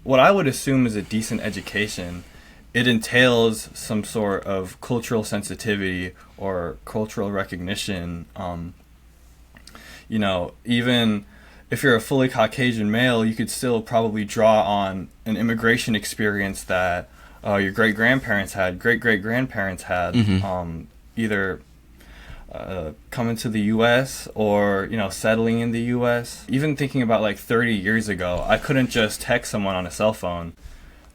What I would assume is a decent education, it entails some sort of cultural sensitivity or cultural recognition. Even if you're a fully Caucasian male, you could still probably draw on an immigration experience that your great-grandparents had, great-great-grandparents had, either coming to the U.S. or, settling in the U.S. Even thinking about like 30 years ago, I couldn't just text someone on a cell phone.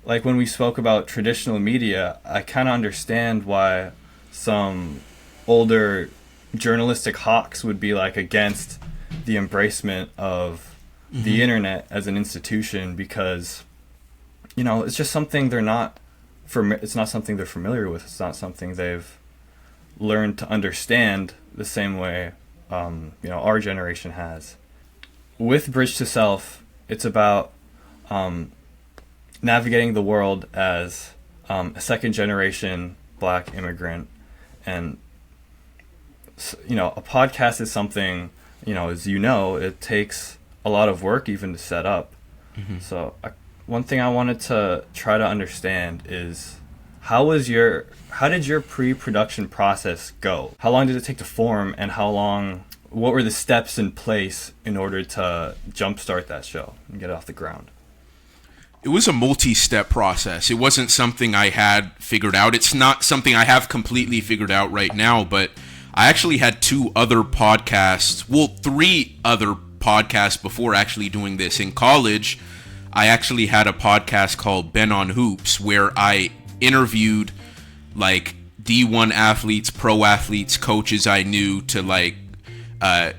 Like when we spoke about traditional media, I kind of understand why some older journalistic hawks would be like against the embracement of the internet as an institution, because it's just something it's not something they're familiar with. It's not something they've learned to understand the same way our generation has. With Bridge to Self, it's about navigating the world as a second generation Black immigrant. And a podcast is something, as it takes a lot of work even to set up. So one thing I wanted to try to understand is, how did your pre-production process go? How long did it take to form, and how long what were the steps in place in order to jumpstart that show and get it off the ground? It was a multi-step process. It wasn't something I had figured out. It's not something I have completely figured out right now, but I actually had 3 other podcasts before actually doing this. In college, I actually had a podcast called Ben on Hoops, where I interviewed like D1 athletes, pro athletes, coaches I knew to like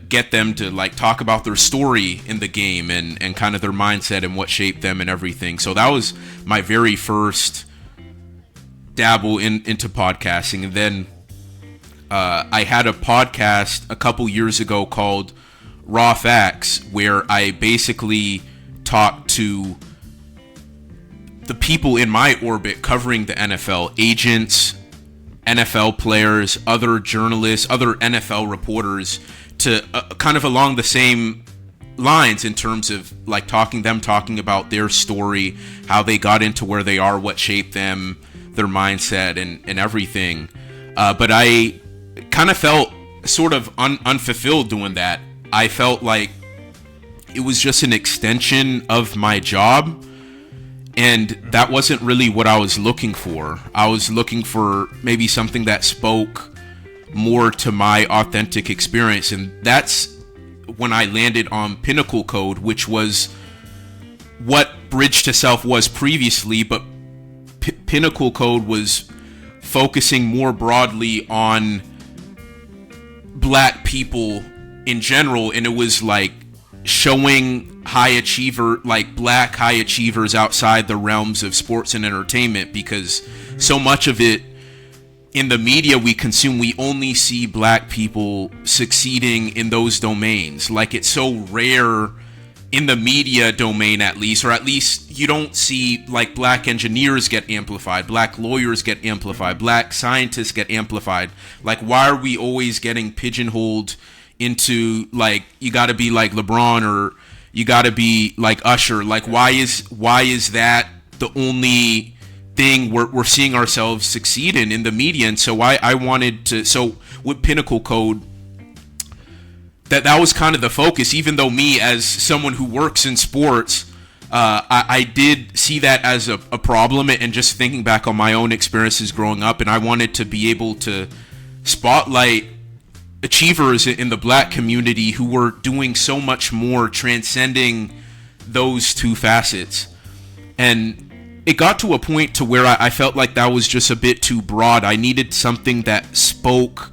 get them to like talk about their story in the game and kind of their mindset and what shaped them and everything. So that was my very first dabble into podcasting. And then I had a podcast a couple years ago called Raw Facts, where I basically talked to the people in my orbit covering the NFL, agents, NFL players, other journalists, other NFL reporters, to kind of along the same lines in terms of like talking about their story, how they got into where they are, what shaped them, their mindset and everything. But I kind of felt sort of unfulfilled doing that. I felt like it was just an extension of my job, and that wasn't really what I was looking for. I was looking for maybe something that spoke more to my authentic experience, and that's when I landed on Pinnacle Code, which was what Bridge to Self was previously, but Pinnacle Code was focusing more broadly on black people in general, and it was like showing black high achievers outside the realms of sports and entertainment, because so much of it in the media we consume, we only see black people succeeding in those domains. Like, it's so rare in the media domain, at least, or at least you don't see like black engineers get amplified, black lawyers get amplified, black scientists get amplified. Like, why are we always getting pigeonholed into like, you got to be like LeBron or you got to be like Usher? Like, why is that the only thing we're seeing ourselves succeed in the media? And so I wanted to, so with Pinnacle Code, that was kind of the focus, even though me as someone who works in sports, I did see that as a problem, and just thinking back on my own experiences growing up, and I wanted to be able to spotlight achievers in the black community who were doing so much more, transcending those two facets. And it got to a point to where I felt like that was just a bit too broad. I needed something that spoke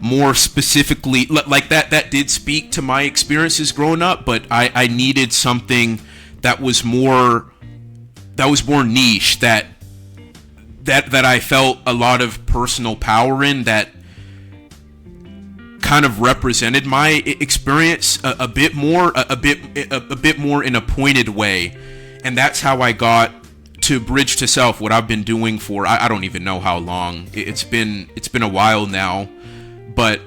more specifically, like that did speak to my experiences growing up, but I needed something that was more niche, that I felt a lot of personal power in, that kind of represented my experience a bit more in a pointed way. And that's how I got to Bridge to Self, what I've been doing for, I don't even know how long. It's been a while now, but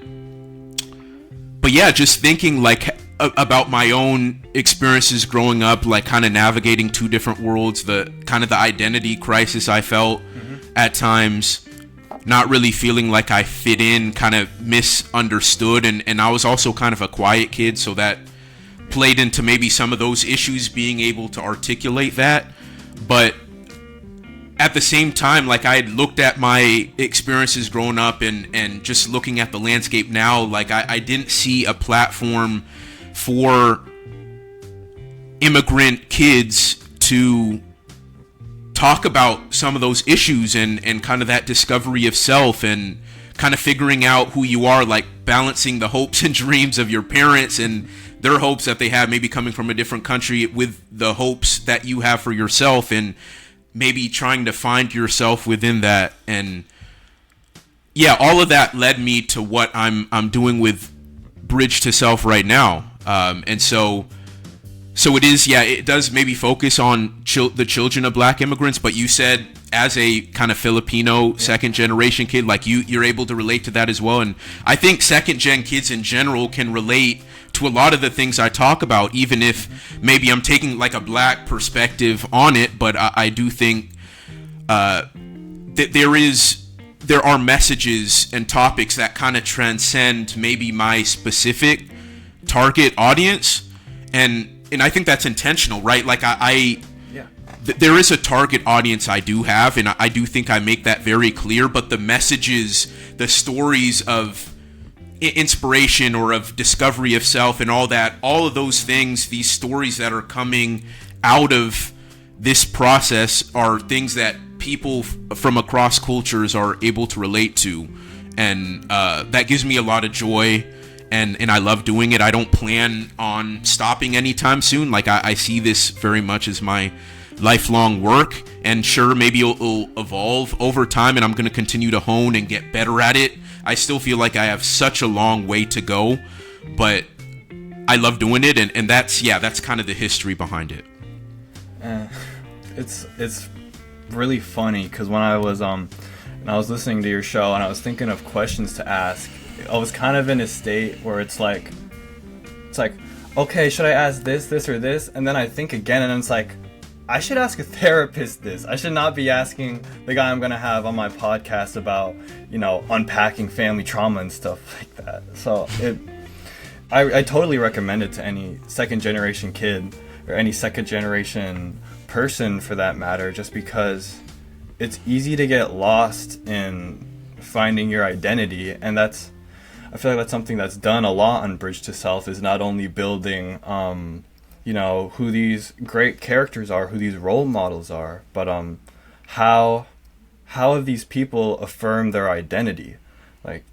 yeah, just thinking like about my own experiences growing up, like kind of navigating two different worlds, the kind of the identity crisis I felt at times, not really feeling like I fit in, kind of misunderstood, and I was also kind of a quiet kid, so that played into maybe some of those issues, being able to articulate that. But at the same time, like, I had looked at my experiences growing up and just looking at the landscape now, like I didn't see a platform for immigrant kids to talk about some of those issues and kind of that discovery of self and kind of figuring out who you are, like balancing the hopes and dreams of your parents and their hopes that they have, maybe coming from a different country, with the hopes that you have for yourself, and maybe trying to find yourself within that. And yeah, all of that led me to what I'm doing with Bridge to Self right now. And so it is, yeah, it does maybe focus on the children of black immigrants, but you said as a kind of Filipino second generation kid, like you're able to relate to that as well. And I think second gen kids in general can relate to a lot of the things I talk about, even if maybe I'm taking like a black perspective on it. But I do think that there are messages and topics that kind of transcend maybe my specific target audience, and I think that's intentional, right? Like there is a target audience I do have, and I do think I make that very clear. But the messages, the stories of inspiration or of discovery of self and all that, all of those things, these stories that are coming out of this process are things that people from across cultures are able to relate to, and that gives me a lot of joy, and I love doing it. I don't plan on stopping anytime soon. Like I see this very much as my lifelong work, and sure, maybe it'll evolve over time, and I'm going to continue to hone and get better at it. I still feel like I have such a long way to go, but I love doing it, and that's kind of the history behind it. It's really funny because when I was listening to your show and I was thinking of questions to ask, I was kind of in a state where it's like, okay, should I ask this or this? And then I think again, and it's like, I should ask a therapist this. I should not be asking the guy I'm gonna have on my podcast about, unpacking family trauma and stuff like that. So I totally recommend it to any second generation kid or any second generation person for that matter, just because it's easy to get lost in finding your identity, and I feel like that's something that's done a lot on Bridge to Self, is not only building who these great characters are, who these role models are, but how have these people affirmed their identity? Like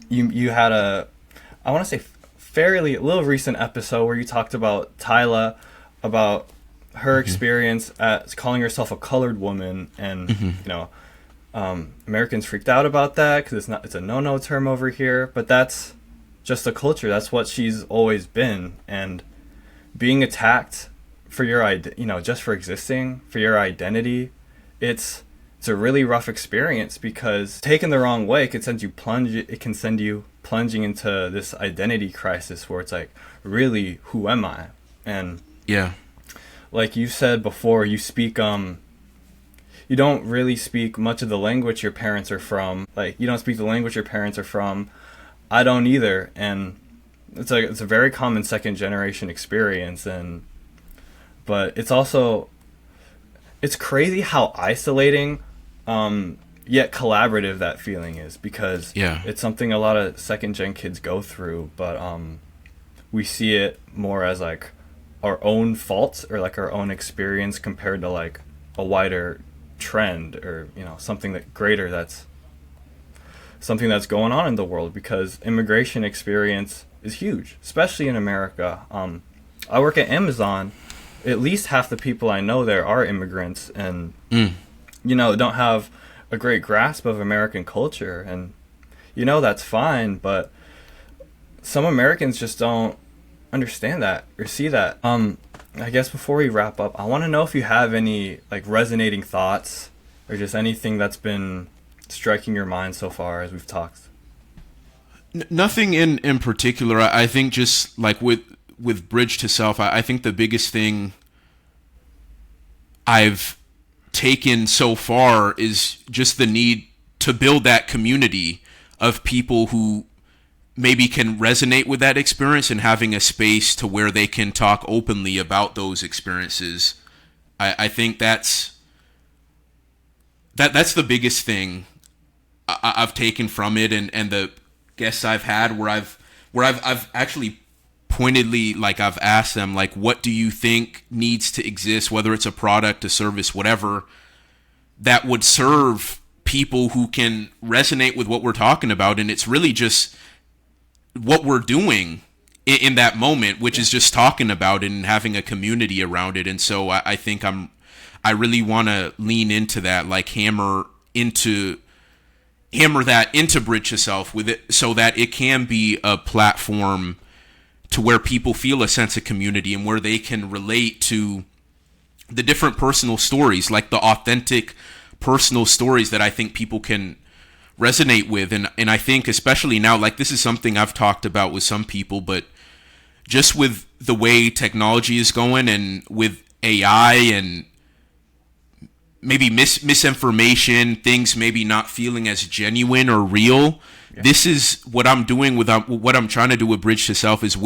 you had I want to say fairly little recent episode where you talked about Tyla, about her experience at calling herself a colored woman, and Americans freaked out about that because it's a no term over here, but that's just a culture. That's what she's always been, and being attacked for your just for existing, for your identity, it's a really rough experience, because taken the wrong way, it can send you plunging into this identity crisis where it's like, really, who am I? And yeah, like you said before, you speak you don't really speak much of the language your parents are from. Like, you don't speak the language your parents are from. I don't either, and it's a very common second generation experience, but it's crazy how isolating yet collaborative that feeling is, because it's something a lot of second gen kids go through, but we see it more as like our own faults or like our own experience compared to like a wider trend, or something that greater, that's something that's going on in the world, because immigration experience is huge, especially in America. I work at Amazon. At least half the people I know there are immigrants, and don't have a great grasp of American culture, and that's fine, but some Americans just don't understand that or see that. I guess before we wrap up, I want to know if you have any like resonating thoughts or just anything that's been striking your mind so far as we've talked. Nothing in particular. I think just like with Bridge to Self, I think the biggest thing I've taken so far is just the need to build that community of people who maybe can resonate with that experience, and having a space to where they can talk openly about those experiences. I think that's the biggest thing I've taken from it, and the guests I've had where I've actually pointedly, like, I've asked them, like, what do you think needs to exist, whether it's a product, a service, whatever, that would serve people who can resonate with what we're talking about. And it's really just what we're doing in that moment, which is just talking about it and having a community around it. And so I think I really want to lean into that, like hammer that into Bridge to Self with it, so that it can be a platform to where people feel a sense of community and where they can relate to the different personal stories, like the authentic personal stories that I think people can resonate with. And I think especially now, like, this is something I've talked about with some people, but just with the way technology is going and with AI and maybe misinformation, things maybe not feeling as genuine or real. Yeah. This is what I'm doing with what I'm trying to do with Bridge to Self is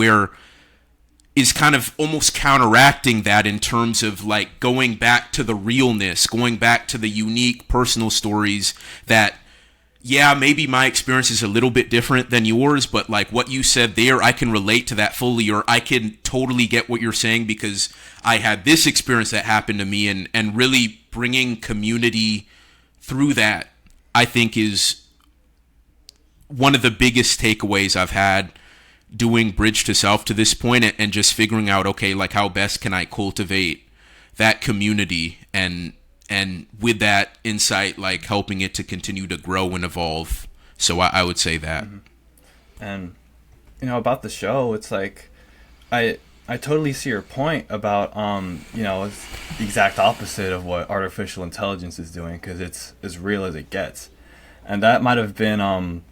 kind of almost counteracting that in terms of like going back to the realness, going back to the unique personal stories that, yeah, maybe my experience is a little bit different than yours, but like what you said there, I can relate to that fully, or I can totally get what you're saying because I had this experience that happened to me, and really bringing community through that, I think, is one of the biggest takeaways I've had doing Bridge to Self to this point, and just figuring out, okay, like how best can I cultivate that community, and with that insight, like helping it to continue to grow and evolve. So I would say that. Mm-hmm. And, you know, about the show, it's like, I totally see your point about, you know, it's the exact opposite of what artificial intelligence is doing, because it's as real as it gets. And that might have been,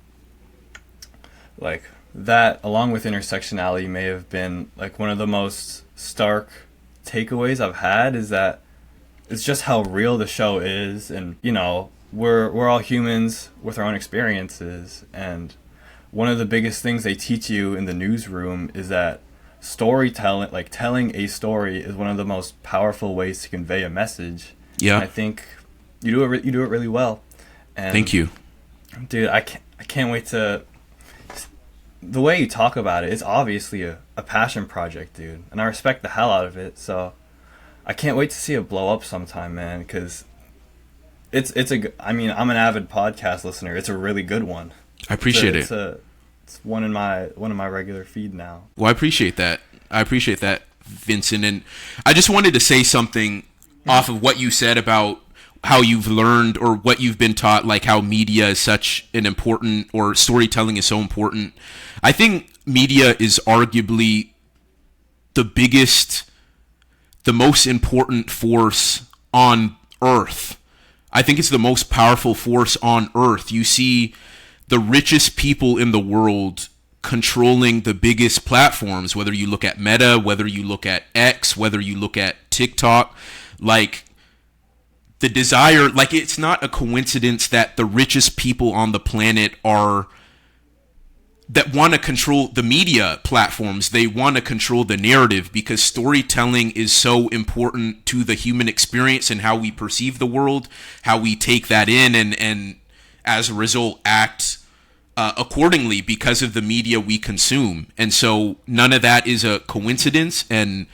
like, that, along with intersectionality, may have been, like, one of the most stark takeaways I've had, is that it's just how real the show is. And, you know, we're all humans with our own experiences, and one of the biggest things they teach you in the newsroom is that storytelling, like telling a story, is one of the most powerful ways to convey a message. Yeah, and I think you do it really well. And thank you, dude. I can't wait to. The way you talk about it, it's obviously a passion project, dude, and I respect the hell out of it. So I can't wait to see it blow up sometime, man, because I mean, I'm an avid podcast listener. It's a really good one. I appreciate it. It's one in my regular feed now. Well, I appreciate that. Vincent. And I just wanted to say something off of what you said about how you've learned, or what you've been taught, like how media is such an important, or storytelling is so important. I think media is arguably the biggest, the most important force on Earth. I think it's the most powerful force on Earth. You see the richest people in the world controlling the biggest platforms, whether you look at Meta, whether you look at X, whether you look at TikTok. Like, the desire, like, it's not a coincidence that the richest people on the planet that want to control the media platforms. They want to control the narrative, because storytelling is so important to the human experience and how we perceive the world, how we take that in, and as a result act accordingly because of the media we consume. And so none of that is a coincidence, and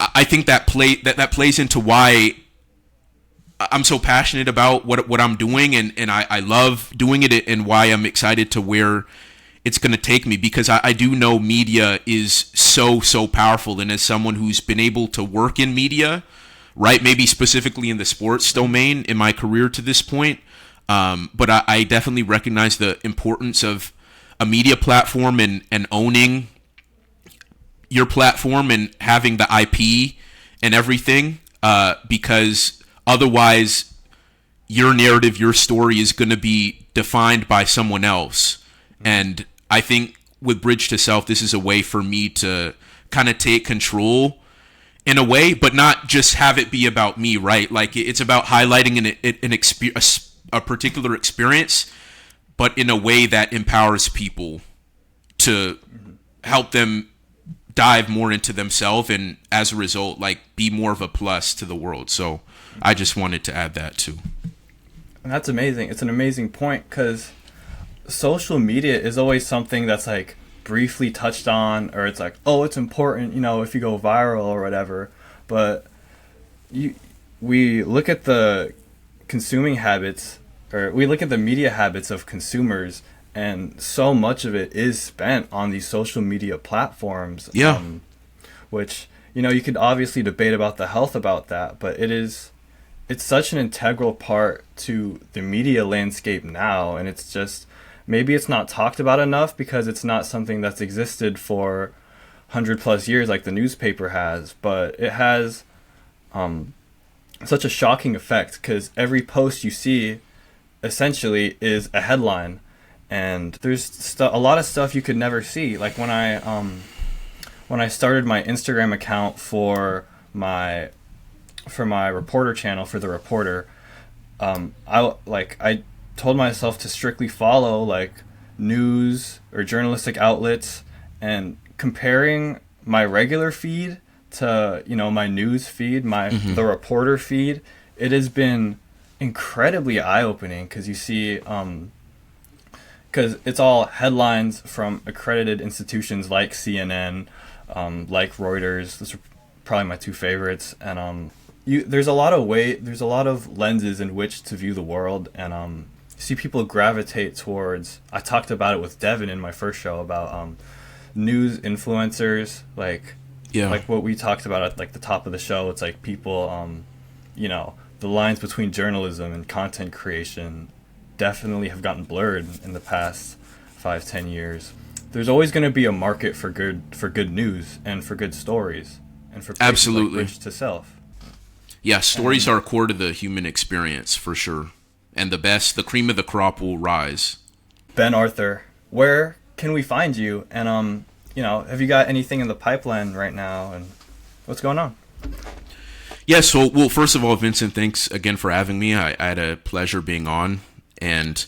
I think that plays into why I'm so passionate about what I'm doing, and I love doing it, and why I'm excited to where it's going to take me, because I do know media is so powerful. And as someone who's been able to work in media, right, maybe specifically in the sports domain in my career to this point, but I definitely recognize the importance of a media platform, and owning your platform and having the IP and everything, because otherwise, your narrative, your story is going to be defined by someone else. And I think with Bridge to Self, this is a way for me to kind of take control in a way, but not just have it be about me, right? Like, it's about highlighting a particular experience, but in a way that empowers people to help them dive more into themselves, and as a result, like, be more of a plus to the world. So I just wanted to add that too. And that's amazing. It's an amazing point, because social media is always something that's like briefly touched on, or it's like, oh, it's important, you know, if you go viral or whatever. But we look at the consuming habits, or we look at the media habits of consumers, and so much of it is spent on these social media platforms. Yeah. Which, you know, you could obviously debate about the health about that, but it's such an integral part to the media landscape now, and it's just, maybe it's not talked about enough because it's not something that's existed for 100+ years like the newspaper has, but it has such a shocking effect, because every post you see essentially is a headline, and there's a lot of stuff you could never see. Like when I started my Instagram account for my for my reporter channel for the reporter, I told myself to strictly follow like news or journalistic outlets, and comparing my regular feed to my news feed, the reporter feed, it has been incredibly eye-opening because you see because it's all headlines from accredited institutions like CNN, like Reuters. Those are probably my two favorites, and there's a lot of lenses in which to view the world, and you see people gravitate towards. I talked about it with Devin in my first show about news influencers, like what we talked about at like the top of the show. It's like people, the lines between journalism and content creation definitely have gotten blurred in the past 5-10 years. There's always going to be a market for good news and for good stories and for absolutely like Bridge to Self. Yeah, stories are core to the human experience for sure, and the cream of the crop will rise. Ben Arthur, where can we find you? And have you got anything in the pipeline right now? And what's going on? Yeah, so well, first of all, Vincent, thanks again for having me. I had a pleasure being on. And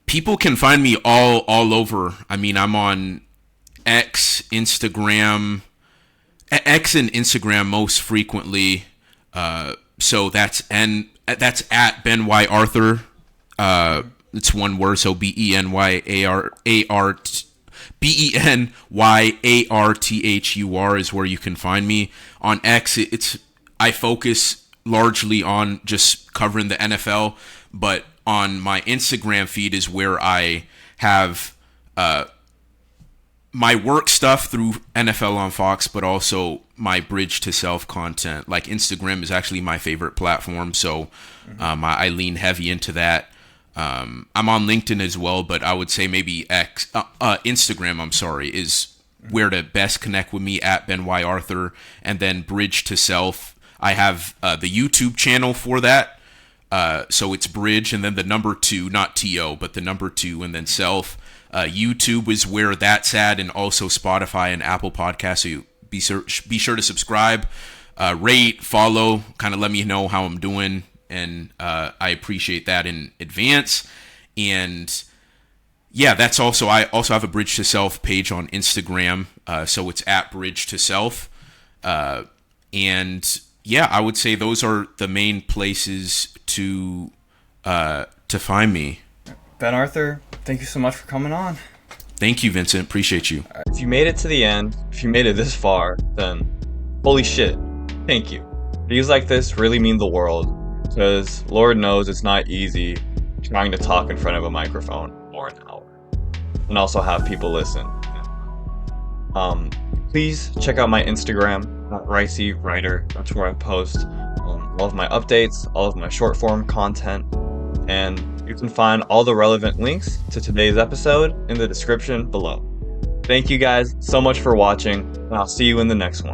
people can find me all over. I mean, I'm on X and Instagram most frequently. So that's at Ben Y Arthur. It's one word, so BenYARTHUR is where you can find me. On X, I focus largely on just covering the NFL, but on my Instagram feed is where I have my work stuff through NFL on Fox, but also my Bridge to Self content. Like Instagram is actually my favorite platform, so I lean heavy into that. I'm on LinkedIn as well, but I would say maybe Instagram, is where to best connect with me, at Ben Y Arthur, and then Bridge to Self. I have the YouTube channel for that. So it's Bridge and then the number 2, not TO, but the number 2 and then Self. YouTube is where that's at, and also Spotify and Apple Podcasts. So you be sure to subscribe, rate, follow, kind of let me know how I'm doing. And I appreciate that in advance. And yeah, I also have a Bridge to Self page on Instagram. So it's at Bridge to Self. And yeah, I would say those are the main places to find me. Ben Arthur, thank you so much for coming on. Thank you, Vincent. Appreciate you. If you made it to the end, if you made it this far, then holy shit, thank you. Videos like this really mean the world, because Lord knows it's not easy trying to talk in front of a microphone for an hour and also have people listen. Please check out my Instagram, Ricey Writer. That's where I post all of my updates, all of my short form content, and you can find all the relevant links to today's episode in the description below. Thank you guys so much for watching, and I'll see you in the next one.